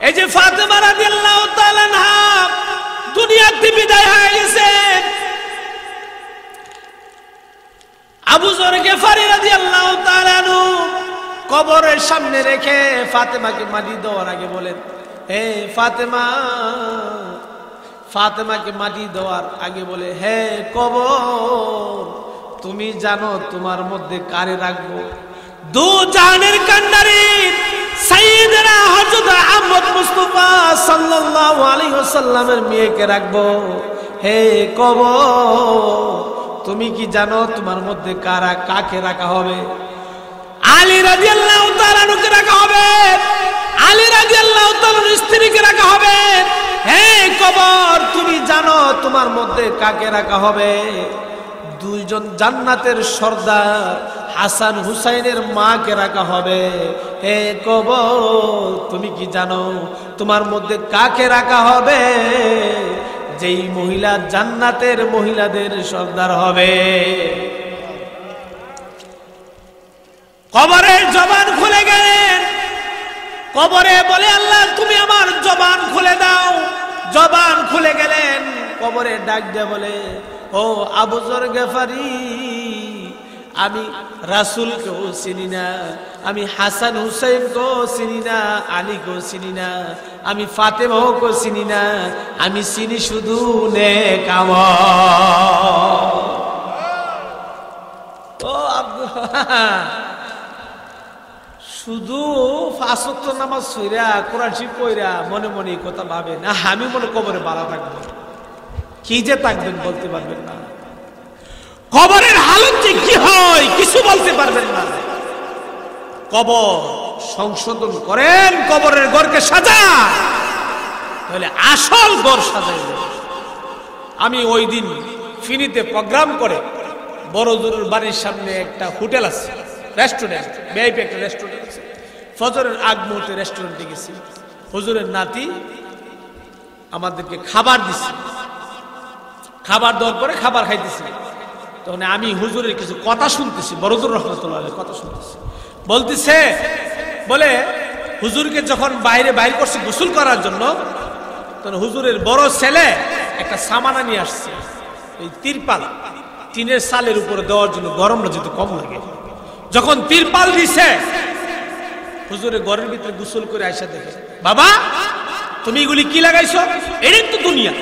এই যে ফাতেমা রাদিয়াল্লাহু তাআলা আনহা দুনিয়া থেকে বিদায় হয়ে গেছে, আবু যর গিফারী রাদিয়াল্লাহু তাআলা আনহু কবরের সামনে রেখে ফাতেমাকে মাটি দেওয়ার আগে বলেন, হে ফাতেমা, ফাতেমাকে মাটি দেওয়ার আগে বলে, হে কবর, তুমি জানো তোমার মধ্যে কারে রাখবো? 2 জাহানের কান্ডারি সাইয়েদনা হযরত আহমদ মুস্তাফা সাল্লাল্লাহু আলাইহি ওয়াসাল্লামের মেয়েকে রাখবো। হে কবর, তুমি কি জানো তোমার মধ্যে কাকে রাখা হবে? আলী রাদিয়াল্লাহু তাআলা আনহুকে রাখা হবে, আলী রাদিয়াল্লাহু তাআলা আনহুর স্ত্রীকে রাখা হবে। হে কবর, তুমি জানো তোমার মধ্যে কাকে রাখা হবে? 2 জন জান্নাতের সর্দার হাসান হুসাইনের মাকে রাখা হবে। হে কবর, তুমি কি জানো তোমার মধ্যে কাকে রাখা হবে? যেই মহিলা জান্নাতের মহিলাদের সর্দার হবে। কবরের জবান খুলে গেলেন, কবরে বলে আল্লাহ তুমি আমার জবান খুলে দাও। জবান খুলে গেলেন, কবরে ডাক দিয়ে বলে, ও আবু যর গিফারী, আমি রাসূলকেও চিনি না, আমি হাসান হুসাইনকেও চিনি না, আলীকেও চিনি না, আমি ফাতেমাকেও চিনি না, আমি চিনি শুধু নেক আমল। ও শুধু 5 ওয়াক্ত নামাজ পড়া, কোরআন শরীফ পড়া মনে মনে কথা ভাবে না, আমি মনে কবরে বাড়া থাকবো, কি যে থাকবেন বলতে পারবেন না। কবরের হালত যে কি হয় কিছু বলতে পারবেন না। কবর সংশোধন করেন, কবরের ঘরকে সাজান, তাহলে আসল ঘর সাজাইবেন। আমি ওই দিন ফিনিতে প্রোগ্রাম করে বড় হুজুরের বাড়ির সামনে একটা হোটেল আছে, রেস্টুরেন্ট, ভিআইপি একটা রেস্টুরেন্ট আছে। ফজরের আগ মুহূর্তে রেস্টুরেন্টে গেছি, হুজুরের নাতি আমাদেরকে খাবার দিছে। খাবার দেওয়ার পরে খাবার খাইতেছি, তখন আমি হুজুরের কিছু কথা শুনতেছি, বড় হুজুর রহমাতুল্লাহ আলাইহির কথা শুনতেছি। বলতেছে, বলে হুজুরকে যখন বাইরে বাইর করছে গোসল করার জন্য, তখন হুজুরের বড় ছেলে একটা সামানা নিয়ে আসছে, এই তিরপাল, টিনের চালের উপরে দেওয়ার জন্য, গরমটা যেহেতু কম লাগে। যখন তিরপাল দিছে, হুজুরের ঘরের ভিতরে গোসল করে আয়সা দেখে, বাবা তুমি এগুলি কি লাগাইছো? এটাই তো দুনিয়া,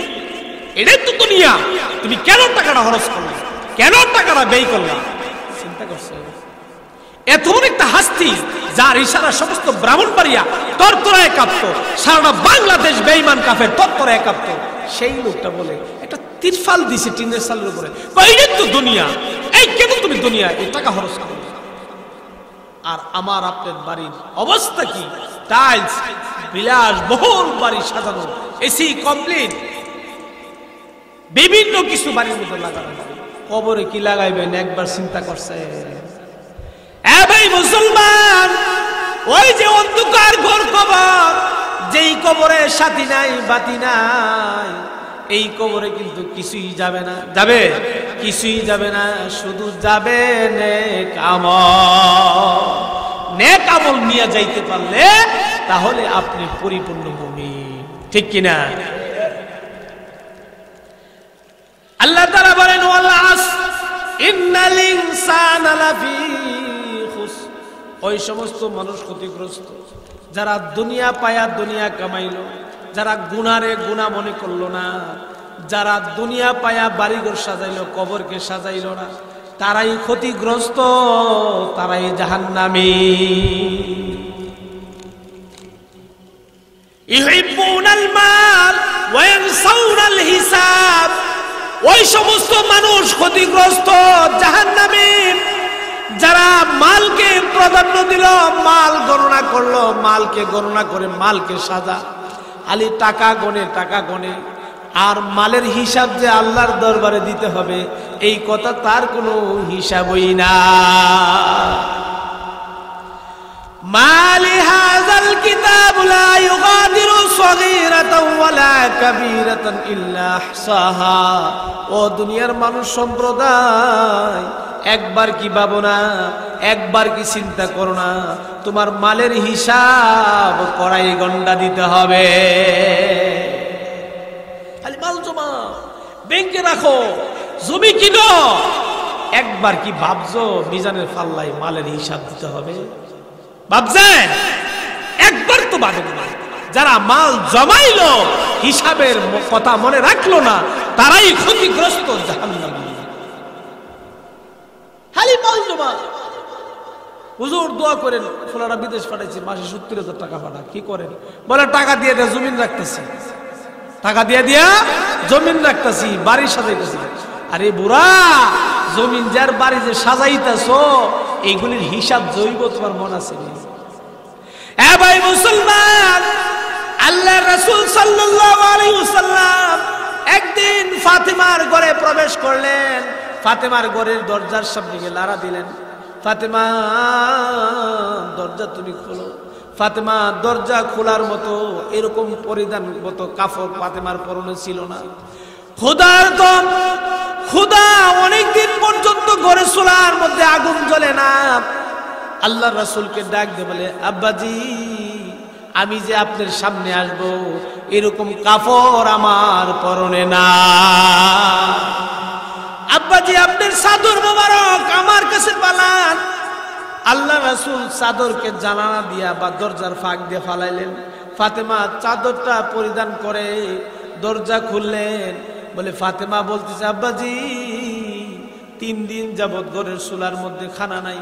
এটাই তো দুনিয়া, তুমি কেন টাকাটা খরচ করলে, কেন টাকাটা ব্যয় করলা? চিন্তা করছে, এত একটা হাস্তি যার ইশারা সমস্ত ব্রাহ্মণবাড়িয়া তরতরায় কাঁপতো, সারা বাংলাদেশ বেঈমান কাফের তরতরায় কাঁপতো, সেই লোকটা বলে একটা তিরফাল দিছে টিনের চালের উপরে, এইটাই তো দুনিয়া, এই কেন তুমি দুনিয়া এই টাকা খরচ করলে? আর আমার আপনার বাড়ির অবস্থা কি? টাইলস, বিলাস বহুল বাড়ি সাজানো, এসি কমপ্লিট, বিভিন্ন কিছু বাড়ির মধ্যে লাগানো। কবরে কি লাগাইবেন একবার চিন্তা করছে? ভাই মুসলমান, ওই যে অন্ধকার ঘোর কবর, যেই কবরে সাথী নাই বাতি নাই, এই কবরে কিন্তু কিছুই যাবে না। যাবে? কিছুই যাবে না, শুধু যাবে নেক আমল। নেক আমল নিয়ে যাইতে পারলে তাহলে আপনি পরিপূর্ণ মুমিন, ঠিক কিনা? আল্লাহ তাআলা বলেন, ওয়াল আসর ইন্নাল ইনসানা লাফি খুসর। ওই সমস্ত মানুষ ক্ষতিগ্রস্ত যারা দুনিয়া পায়া দুনিয়া কামাইলো, যারা গুনারে গুনাহ মনে করলো না, যারা দুনিয়া পায়া বাড়িঘর সাজাইলো, কবরকে সাজাইলো না, তারাই ক্ষতিগ্রস্ত, তারাই জাহান্নামী। ইউহিব্বুনাল মাল ওয়া ইয়ানসাউনাল হিসাব। ওই সমস্ত মানুষ ক্ষতিগ্রস্ত, জাহান্নামী, যারা মালকে প্রাধান্য দিল, মাল গণনা করলো, মালকে গণনা করে মালকে সাজা, খালি টাকা গনে, টাকা গনে, আর মালের হিসাব যে আল্লাহর দরবারে দিতে হবে এই কথা তার কোনো হিসাবই না। মালি হাযাল কিতাব লা ইউগাদিরু সগীরাতান ওয়ালা কাবীরাতান ইল্লা আহসাহা। ও দুনিয়ার মানুষ সম্প্রদায়, একবার কি ভাবো না, একবার কি চিন্তা করো না, তোমার মালের হিসাব কড়াই গন্ডা দিতে হবে। খালি মাল জমা, ব্যাংকে রাখো, জমি কিনো, একবার কি ভাবছো মিজানের পাল্লায় মালের হিসাব দিতে হবে? ভাবছেন? একবার তো ভাবেন না। যারা মাল জমাইলো, হিসাবের কথা মনে রাখলো না, তারাই ক্ষতিগ্রস্ত, জাহান্নামী। খালি মাল জমা। হুজুর দোয়া করেন, ফলারা বিদেশ পাঠাইছে, মাসে 70,000 টাকা পাঠা। কি করেন? বলে টাকা দিয়ে জমিন রাখতেছি, টাকা দিয়ে দিয়া জমিন রাখতেছি, বাড়ি সাজাইতেছি। আরে বুড়া, জমিন যার বাড়ি যে সাজাইতেছ, এইগুলির হিসাব জৈব তোমার মন আছে? এ ভাই মুসলমান, আল্লাহ রাসূল সাল্লাল্লাহু আলাইহি ওয়াসাল্লাম একদিন ফাতেমার ঘরে প্রবেশ করলেন। ফাতেমার ঘরের দরজার সামনে গিয়ে লাড়া দিলেন, ফাতেমা দরজা তুমি খোলো। ফাতেমা দরজা খোলার মতো এরকম পরিধান মতো কাপড় ফাতেমার পরনে ছিল না। ক্ষুধা অনেকদিন পর্যন্ত ঘরে চুলার মধ্যে আগুন জ্বলে না। আল্লাহ রাসূলকে ডাক দিয়ে বলে, আব্বাজি আমি যে আপনার সামনে আসবো এরকম কাপড় আমার পরনে না। আব্বাজি আপনার চাদর মোবারক আমার কাছে পালান। আল্লাহ রাসূল চাদরকে জানালা দিয়া বা দরজার ফাঁক দিয়ে ফালাইলেন। ফাতেমা চাদরটা পরিধান করে দরজা খুললেন। বলে ফাতেমা বলতেছে, আব্বাজি 3 দিন যাবত ঘরের চুলার মধ্যে খানা নাই।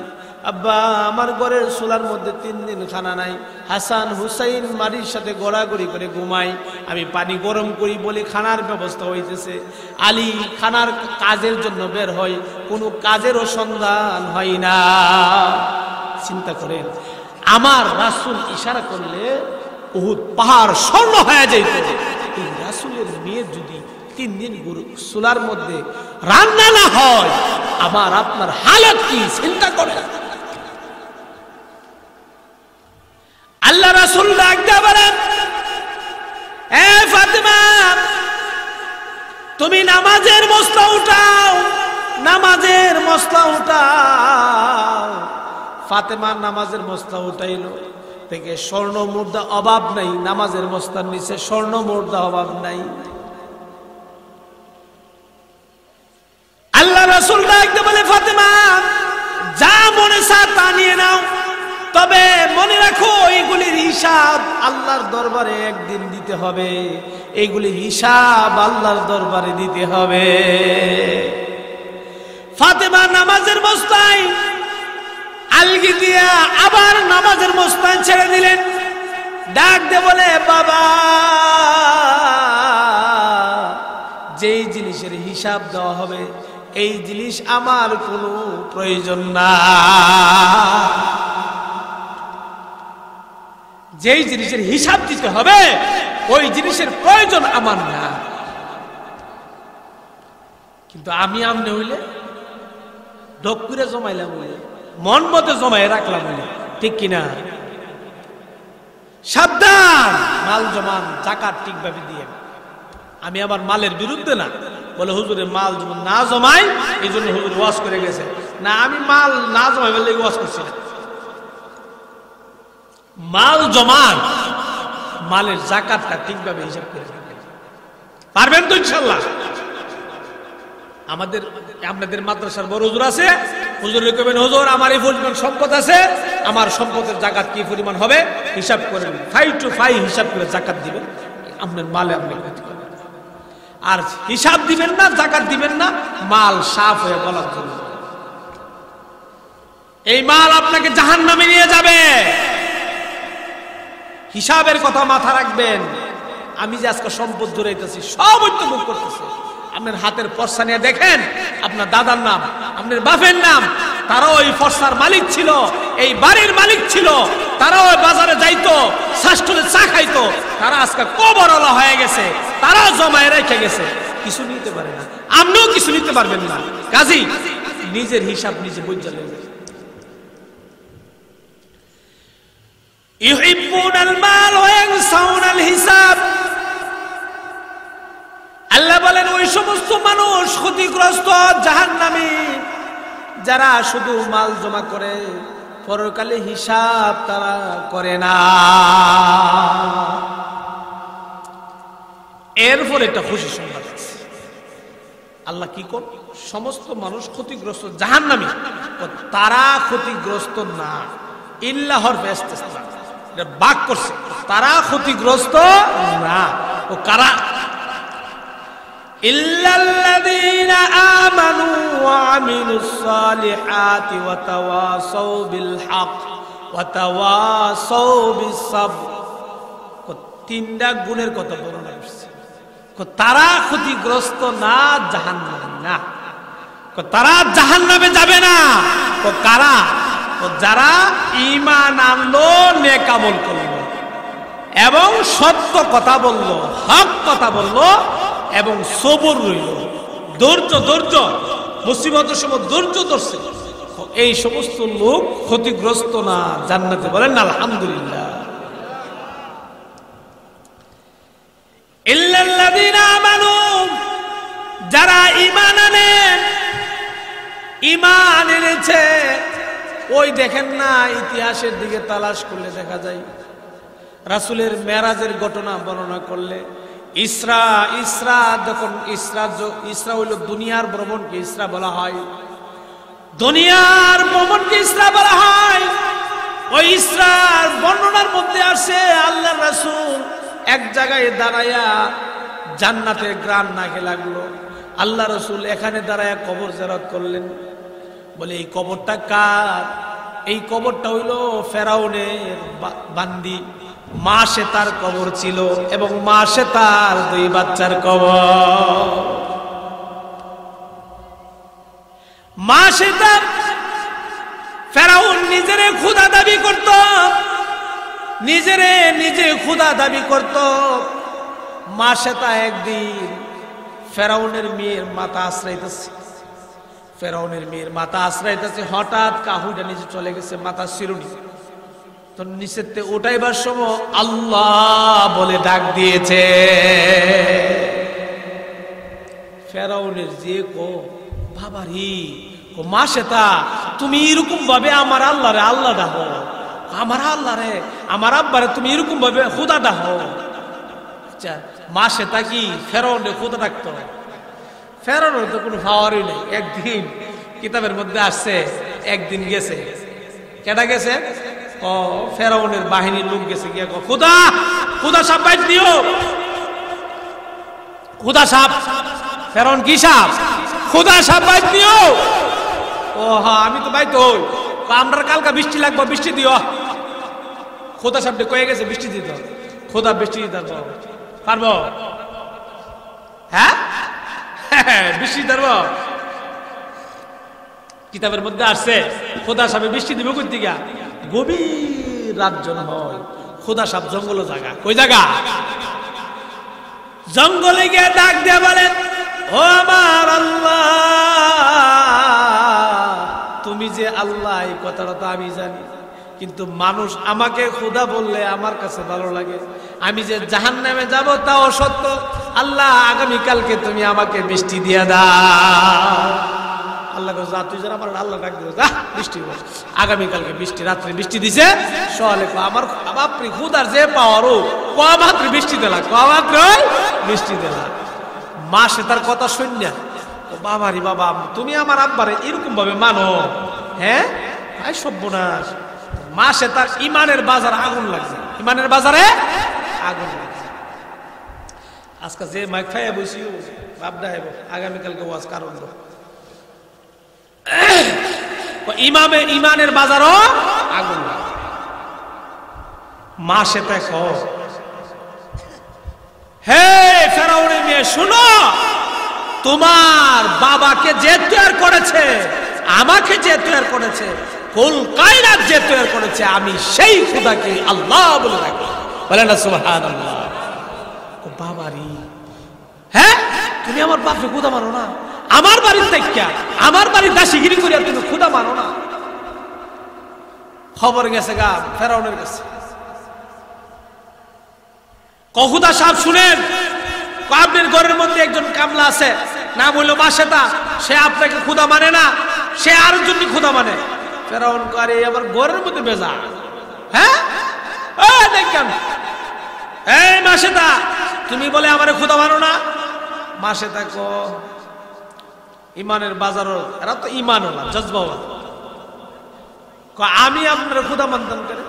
আব্বা আমার ঘরের চুলার মধ্যে 3 দিন খানা নাই। হাসান হুসাইন মারির সাথে গড়াগড়ি করে ঘুমাই, আমি পানি গরম করি বলে খানার ব্যবস্থা হইতেছে। আলী খানার কাজের জন্য বের হয়, কোনো কাজেরও সন্ধান হয় না। চিন্তা করেন, আমার রাসূল ইশারা করলে উহুদ পাহাড় স্বর্ণ হয়ে যাইত। এই রাসূলের মেয়ে যদি 3 দিন চুলার মধ্যে রান্না না হয়, আমার আপনার হালত কি চিন্তা করে। আল্লাহ রাসূল ডাকতে বলেন, এ ফাতেমা, তুমি নামাজের মসলা উঠাও, নামাজের মসলা উঠাও। ফাতেমা নামাজের মসলা উঠাইলো, থেকে স্বর্ণ মুদ্রা অভাব নাই, নামাজের মসলার নিচে স্বর্ণ মুদ্রা অভাব নাই। আল্লাহ রাসূল ডাকতে বলে, ফাতেমা, যা মনে চায় তা নিয়ে নাও, তবে মনে রাখো এইগুলির হিসাব আল্লাহর দরবারে একদিন দিতে হবে, এইগুলির হিসাব আল্লাহর দরবারে দিতে হবে। ফাতেমা নামাজের মস্তায় আলগি দিয়া আবার নামাজের মস্তায় ছেড়ে দিলেন। ডাক দিয়ে বলে, বাবা, যেই জিনিসের হিসাব দেওয়া হবে এই জিনিস আমার কোনো প্রয়োজন না, যেই জিনিসের হিসাব দিতে হবে ওই জিনিসের প্রয়োজন আমার না। কিন্তু আমি আমনে হইলে ডক করে জমাইলাম, হইলে মন মতো জমাই রাখলাম, হইলে ঠিক কিনা? সাবধান, মাল জমান জাকাত ঠিকভাবে দিয়ে। আমি আমার মালের বিরুদ্ধে না, বলে হুজুরে মাল না জমাই এই জন্য হুজুর ওয়াজ করে গেছে না, আমি মাল না জমাই বলে ওয়াজ করছি না। মাল জমান, মালের জাকাতটা ঠিকভাবে হিসাব করে পারবেন তো ইনশাআল্লাহ? আমাদের আপনাদের মাদ্রাসার বড় হুজুর আছে, হুজুরে কবেন, হুজুর আমার এই পরিমাণ সম্পদ আছে, আমার সম্পদের জাকাত কি পরিমাণ হবে হিসাব করেন, 5 to 5 হিসাব করে জাকাত দিবেন, আপনার মালে আপনি ক্ষতি করবেন। আর হিসাব দিবেন না, জাকাত দিবেন না, মাল সাফ হয়ে বলার জন্য। এই মাল আপনাকে জাহান্নামে নিয়ে যাবে। হিসাবের কথা মাথা রাখবেন। আমি যে আজকে সম্পদ জড়াইতেছি সব মুখ করতেছি, আপনার হাতের পর্সা নিয়ে দেখেন, আপনার দাদার নাম, আপনার বাপের নাম, তারাও ওই পর্সার মালিক ছিল, এই বাড়ির মালিক ছিল, তারাও ওই বাজারে যাইতো, শাস্ত্রে চা খাইতো, তারা আজকে কবরওয়ালা হয়ে গেছে, তারাও জমায় রেখে গেছে, কিছু নিতে পারে না, আপনিও কিছু নিতে পারবেন না। কাজী নিজের হিসাব নিজে বুঝে নেবেন। ইউহিব্বুনাল মাল ওয়া ইয়ানসাউনাল হিসাব। আল্লাহ বলেন, ওই সমস্ত মানুষ ক্ষতিগ্রস্ত, জাহান্নামী, যারা শুধু মাল জমা করে, পরকালে হিসাব তারা করে না। এরপর একটা খুশি সংবাদ আছে। আল্লাহ কি কর, সমস্ত মানুষ ক্ষতিগ্রস্ত, জাহান্নামী, তারা ক্ষতিগ্রস্ত না, ইল্লাহর ইস্তিসনা বাক করছে, তারা ক্ষতিগ্রস্ত না। ও কারা? ইল্লাল্লাযীনা আমানু ওয়া আমিলুস সালিহাতি ওয়া তাওয়াসাউ বিল হক ওয়া তাওয়াসাউ বিস সাবর। তিনটা গুণের কথা বর্ণনা করছে। তারা ক্ষতিগ্রস্ত না, জাহান্নামী না। তারা জাহান্নামে যাবে না। কারা? যারা ঈমান আনলো, নেক আমল করলো এবং সত্য কথা বললো, হক কথা বললো এবং সবর রইল, ধৈর্য, মুসিবতের সময় ধৈর্য ধরছে, এই সমস্ত লোক ক্ষতিগ্রস্ত না, জান্নাতে। বলেন আলহামদুলিল্লাহ। ইল্লাল্লাযীনা আমানু, যারা ঈমান আনে, ঈমান এনেছে, ওই দেখেন না, ইতিহাসের দিকে তালাশ করলে দেখা যায়, রাসূলের মেরাজের ঘটনা বর্ণনা করলে, ইসরা যখন ইসরা হইল দুনিয়ার ভ্রমণকে ইসরা বলা হয়, দুনিয়ার ভ্রমণকে ইসরা বলা হয়। ওই ইসরার বর্ণনার মধ্যে আসে, আল্লাহর রাসূল এক জায়গায় দাঁড়ায়া জান্নাতের গ্রান নাকে লাগলো। আল্লাহ রাসূল এখানে দাঁড়ায়া কবর জিয়ারত করলেন। বলে, এই কবরটা কার? এই কবরটা হইল ফেরাউনের বান্দি মা শ্বেতার কবর ছিল, এবং মা শ্বেতার 2 বাচ্চার কবর। মা শ্বেতা, ফেরাউন নিজেরে খোদা দাবি করত, নিজে খোদা দাবি করত। মা শ্বেতা একদিন ফেরাউনের মেয়ের মাথা আশ্রাইতেছে, ফেরাউনের মেয়ের মাথা আশ্রাইতেছে, হঠাৎ কাহুটা নিচে চলে গেছে, মাথা শিরুনি। তো নিচেতে ওঠাইবার সময় আল্লাহ বলে ডাক দিয়েছে। ফেরাউনের যে কো বাবারি কো মা শ্বেতা, তুমি এরকম ভাবে আমার আল্লাহ রে আল্লাহ ডাকো, আমার আল্লাহ রে আমার আব্বারে তুমি এরকম ভাবে খুদা ডাকো। আচ্ছা মা শ্বেতা কি ফেরাউনের খুদা ডাকতো? ফেরাউনের তো কোনো পাওয়ারই নেই। একদিন কিতাবের মধ্যে আসছে, একদিন গেছে, কেটা গেছে? ও ফেরাউনের বাহিনীর লোক গেছে, গিয়ে খুদা খুদা সাপ বাইট দিও, খুদা সাপ। ফেরাউন কি সাপ? খুদা সাপ বাইট দিও। ও হ্যাঁ আমি তো বাইত হই, আমরা কালকা বৃষ্টি লাগবে, বৃষ্টি দিও। খুদা সাপটা কয়ে গেছে বৃষ্টি দিত, খুদা বৃষ্টি দিতে পারবো? হ্যাঁ বৃষ্টি দেব? কিতাবের মধ্যে আসছে খোদা সাপে বৃষ্টি দিব কই দিকে? গভীর রাত যখন হয়, খোদা সাপ জঙ্গল জায়গা, কই জায়গা? জঙ্গলে গিয়ে ডাক দিয়ে বলেন, ও আমার আল্লাহ, তুমি যে আল্লাহ এই কথাটা তো আমি জানি, কিন্তু মানুষ আমাকে খোদা বললে আমার কাছে ভালো লাগে। আমি যে জাহান্নামে যাব তাও সত্য। আল্লাহ আগামীকালকে তুমি আমাকে বৃষ্টি দিয়ে দাও। আল্লাহ যা তুই যেন আমার আল্লাহ ডাক দিও, যা বৃষ্টি বল। আগামীকালকে বৃষ্টি, রাত্রে বৃষ্টি দিছে। সকালে আমার বাপরে খুদার যে পাওয়ারও কমাত্র বৃষ্টি দিলা, কমাত্র বৃষ্টি দিলা। মা সে তার কথা শুন না, ও বাবারি বাবা তুমি আমার আব্বারে এরকম ভাবে মানো? হ্যাঁ আই সর্বনাশ। মা সে তার ইমানের বাজার আগুন লাগছে, ইমানের বাজারে আগুন লাগছে। আজকে যে মাইক খাইয়া বসি বাপডা হেব, আগামীকালকে ওয়াজ কারণ ইমামে ইমানের বাজারও আগুন লাগছে। মা সে তাই হে ফেরাউনের মেয়ে শুনো, তোমার বাবাকে যে তৈরি করেছে, আমাকে যে তৈরি করেছে, কুল কায়নাত যে তৈরি করেছে, আমি সেই খোদাকে আল্লাহ বলে রাখি। বলে না সুবহানাল্লাহ। ও বাবারি, হ্যাঁ তুমি আমার বাপকে খোদা মানো না? আমার বাড়ির থেকে আমার বাড়ির দাসিগিরি করিয়া তুমি খোদা মানো না? খবর গেছে গা ফেরাউনের কাছে। খুদা সাহেব শুনেন, আপনার ঘরের মধ্যে একজন কামলা আছে, নাম হইল মাসেতা, সে আপনাকে খোদা মানে না, সে আর জন্য খোদা মানে। ফেরাউন করে আবার ঘরের মধ্যে বেজা। হ্যাঁ দেখেন, এই মাসেতা তুমি বলে আমার খোদা মানো না? মাসেতা ক ইমানের বাজারও, এরা তো ইমানও না, জজবাও। আমি আপনার খোদা মানতাম কেন?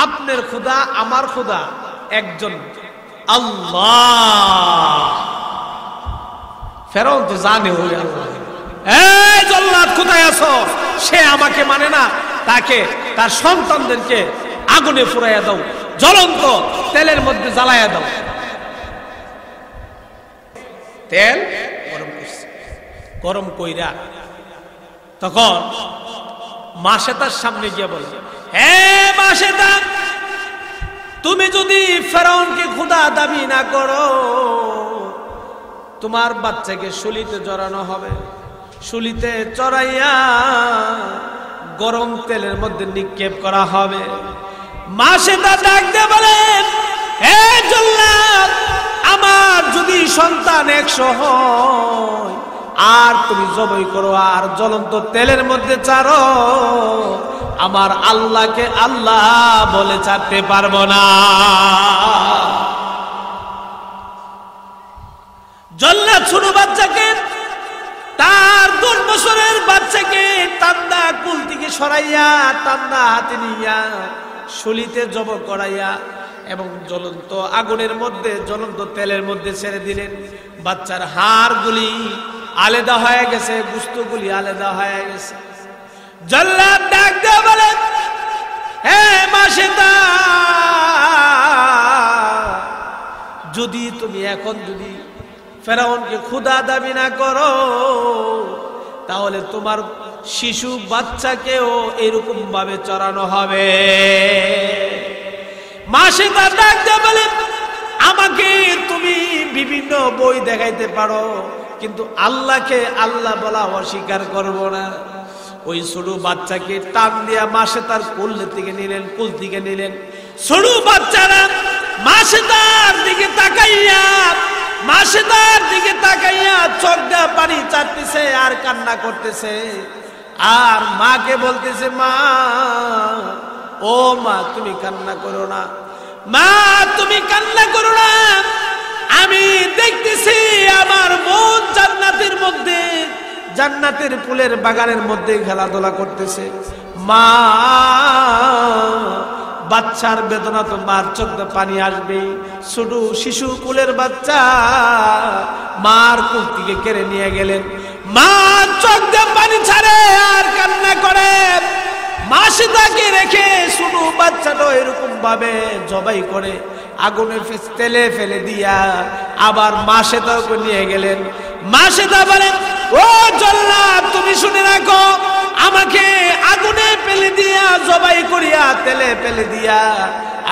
আপনার খোদা আমার খোদা একজন আল্লাহ। ফেরাউন তো জানে ওই আল্লাহ। এই জল্লাদ কোথায় আছো? সে আমাকে মানে না, তাকে তার সন্তানদেরকে আগুনে পুরাইয়া দাও, জ্বলন্ত তেলের মধ্যে জ্বালাইয়া দাও। তেল গরম করছে, গরম কইরা তখন মাসেতার সামনে গিয়ে বলে, হে মাসেতা, তুমি যদি ফেরাউনকে খোদা দাবি না করো, তোমার বাচ্চাকে শুলিতে জড়ানো হবে, শুলিতে চড়াইয়া গরম তেলের মধ্যে নিক্ষেপ করা হবে। মাসেতা ডাক দিয়ে বলেন, হে জল্লাদ, আমার যদি সন্তান 100 হয় আর তুমি জবাই করো আর জ্বলন্ত তেলের মধ্যে চারো, আমার আল্লাহকে আল্লাহ বলে ছাড়তে পারবো না। জল্লাদ ছোট বাচ্চাকে, তার 10 বছরের বাচ্চাকে টান্দা কুল থেকে সরাইয়া, টান্দা হাতে নিয়া শুলিতে জব করাইয়া এবং জ্বলন্ত আগুনের মধ্যে, জ্বলন্ত তেলের মধ্যে ছেড়ে দিলেন। বাচ্চার হাড়গুলি আলাদা হয়ে গেছে, গোশতগুলি আলাদা হয়ে গেছে। জল্লাদ ডাক দিয়ে বলেন, হে মাসেতা, যদি তুমি এখন যদি ফেরাউনকে খোদা দাবি না করো, তাহলে তোমার শিশু বাচ্চাকেও এরকম ভাবে চড়ানো হবে। মাসেতা ডাক দিয়ে বলেন, আমাকে তুমি বিভিন্ন বিভিন্ন বই দেখাইতে পারো, কিন্তু আল্লাহকে আল্লাহ বলা অস্বীকার করব না। ওই ছোট বাচ্চাকে টান দিয়া মাসে তার কোল থেকে নিলেন। ছোট বাচ্চারা মাসে তার দিকে তাকাইয়া চোখ দিয়ে পানি চাটতেছে আর কান্না করতেছে, আর মাকে বলতেছে, মা, ও মা, তুমি কান্না করো না, মা, তুমি কান্না করো না, আমি দেখতেছি আমার বোন জান্নাতের ফুলের বাগানের মধ্যে খেলাধুলা করতেছে। মা, বাচ্চার বেদনা তো মার চোখ দিয়ে পানি আসবে। ছোট শিশু কুলের বাচ্চা মার কুল থেকে কেড়ে নিয়ে গেলেন। মা চোখ দিয়ে পানি ছাড়ে আর কান্না করে। মাসিদাকে রেখে ছোট বাচ্চাটা এরকম ভাবে জবাই করে আগুনে তেলে ফেলে দিয়া আবার মাসিদাকে নিয়ে গেলেন। মাসিদা বলেন, ও জল্লাদ, তুমি শুনে রাখো, আমাকে আগুনে ফেলে দিয়া জবাই করিয়া তেলে ফেলে দিয়া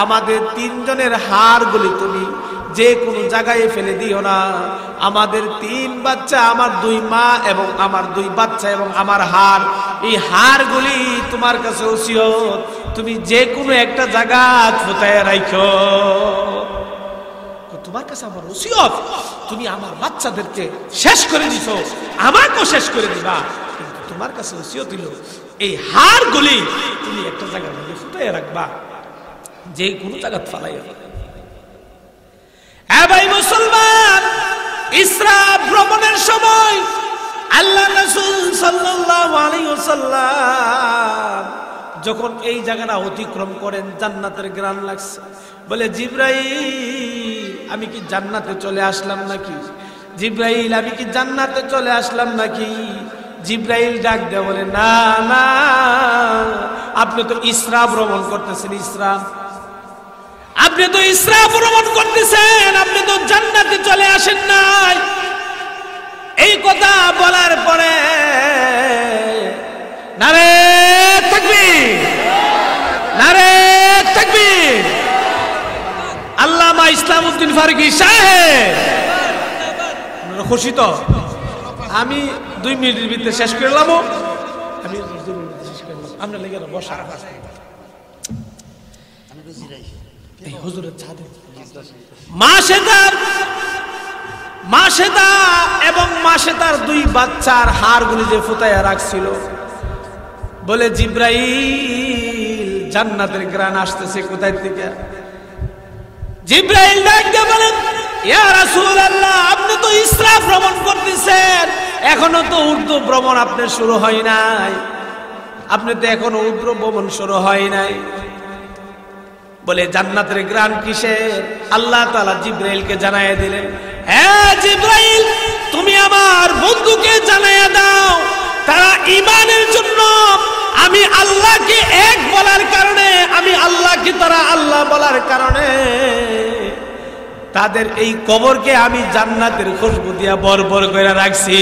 আমাদের তিনজনের হাড়গুলি তুমি যে কোনো জায়গায় ফেলে দিও না। আমাদের 3 বাচ্চা, আমার 2 মা এবং আমার 2 বাচ্চা এবং আমার হাড়, এই হাড়গুলি তোমার কাছে ওসিয়ত, তুমি যে কোনো একটা জায়গা ফুটায় রাখো। তোমার কাছে আমার ওসিয়ত, তুমি আমার বাচ্চাদেরকে শেষ করে দিছো, আমাকেও শেষ করে দিবা, কিন্তু তোমার কাছে ওসিয়ত হলো এই হাড়গুলি তুমি একটা জায়গার মধ্যে ফুটায় রাখবা, যে কোনো জায়গা ফালাইয়া। ভাই মুসলমান, ইসরা ভ্রমণের সময় আল্লাহ রাসূল সাল্লাল্লাহু আলাইহি ওয়াসাল্লাম যখন এই জায়গাটা অতিক্রম করেন, জান্নাতের গ্রান লাগছে। বলে, জিবরাইল, আমি কি জান্নাতে চলে আসলাম নাকি? জিবরাইল, আমি কি জান্নাতে চলে আসলাম নাকি? জিবরাইল ডাক দেয়া বলে, না না, আপনি তো ইসরা ভ্রমণ করতেছেন। আপনি তো ইসরা ভ্রমণ করতেছেন, আপনি তো জান্নাতে চলে আসেন নাই। এই কথা বলার পরে নারে তাকবীর, নারে তাকবীর, আল্লামা ইসলামউদ্দিন ফারুকী সাহেব, খুশি তো? আমি 2 মিনিটের ভিতরে শেষ করলাম। আমরা লেগে বসা মাসেদা এবং মাসেদার 2 বাচ্চার হাড়গুলি যে ফুটাইয়া রাখছিল, বলে, জিবরাইল, জান্নাতের গ্রান আসতেছে কোথায় থেকে? জিবরাইল ডাক দিয়ে বলেন, ইয়া রাসূলুল্লাহ, আপনি তো ইসরা ভ্রমণ করতেছেন, এখনো তো উর্দু ভ্রমণ আপনার শুরু হয় নাই, আপনি তো এখনো উর্দু ভ্রমণ শুরু হয় নাই। বলে, জান্নাতের গ্রান কিসের? আল্লাহ তাআলা জিবরাইলকে জানাইয়া দিলেন, হ্যাঁ জিবরাইল, তুমি আমার বন্ধুকে জানাইয়া দাও, তারা ঈমানের জন্য আমি আল্লাহকে এক বলার কারণে, আমি আল্লাহকে তারা আল্লাহ বলার কারণে তাদের এই কবরকে আমি জান্নাতের খুশবু দিয়া বরবর করে রাখছি।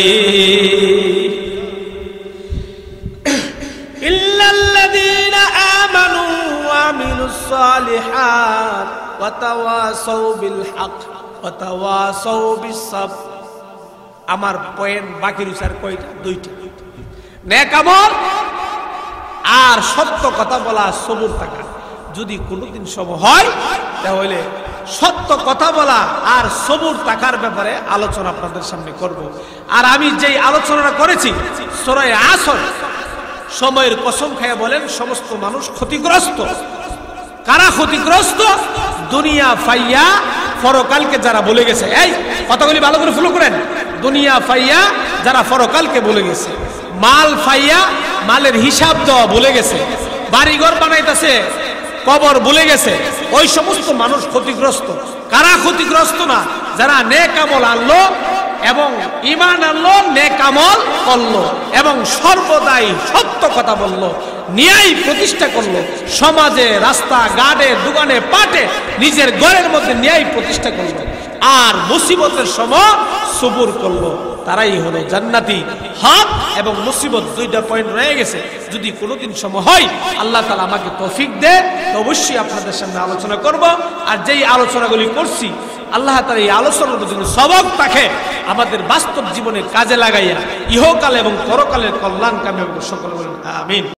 ইল্লাল্লাযীনা আমানু ওয়া আমিলুস সালিহাত ওয়া তাওয়াসাউ বিল হক ওয়া তাওয়াসাউ বিস সাবর। আমার পয়েন্ট বাকি রইছে কয়টা? 2টা। নেক আমল আর সত্য কথা বলা, সবুর থাকা। যদি কোনোদিন সময় হয় তাহলে সত্য কথা বলা আর সবুর থাকার ব্যাপারে আলোচনা আপনাদের সামনে করব। আর আমি যেই আলোচনাটা করেছি সূরা আসর, সময়ের কসম খেয়ে বলেন সমস্ত মানুষ ক্ষতিগ্রস্ত। কারা ক্ষতিগ্রস্ত? দুনিয়া ফাইয়া পরকালকে যারা বলে গেছে। এই কথাগুলি ভালো করে ফলো করেন। দুনিয়া ফাইয়া যারা পরকালকে বলে গেছে, মাল ফাইয়া মালের হিসাব দেওয়া ভুলে গেছে, বাড়িঘর বানাইতেছে কবর ভুলে গেছে, ওই সমস্ত মানুষ ক্ষতিগ্রস্ত। কারা ক্ষতিগ্রস্ত না? যারা নেক আমল আনলো এবং ঈমান আনলো, নেক আমল করলো এবং সর্বদাই সত্য কথা বললো, ন্যায় প্রতিষ্ঠা করলো, সমাজে, রাস্তা ঘাটে, দোকানে পাটে নিজের ঘরের মধ্যে ন্যায় প্রতিষ্ঠা করলো, আর মুসিবতের সময় সবুর করলো, তারাই হলো জান্নাতি। হক এবং মুসিবত 2টা পয়েন্ট রয়ে গেছে। যদি কোনোদিন সময় হয়, আল্লাহ তাআলা আমাকে তৌফিক দেয়, তো অবশ্যই আপনাদের সামনে আলোচনা করব। আর যেই আলোচনাগুলি করছি আল্লাহ তাআলা এই আলোচনার জন্য সবক তাকে আমাদের বাস্তব জীবনে কাজে লাগাইয়া ইহকাল এবং পরকালের কল্যাণ কামে সকলে বলেন আমিন।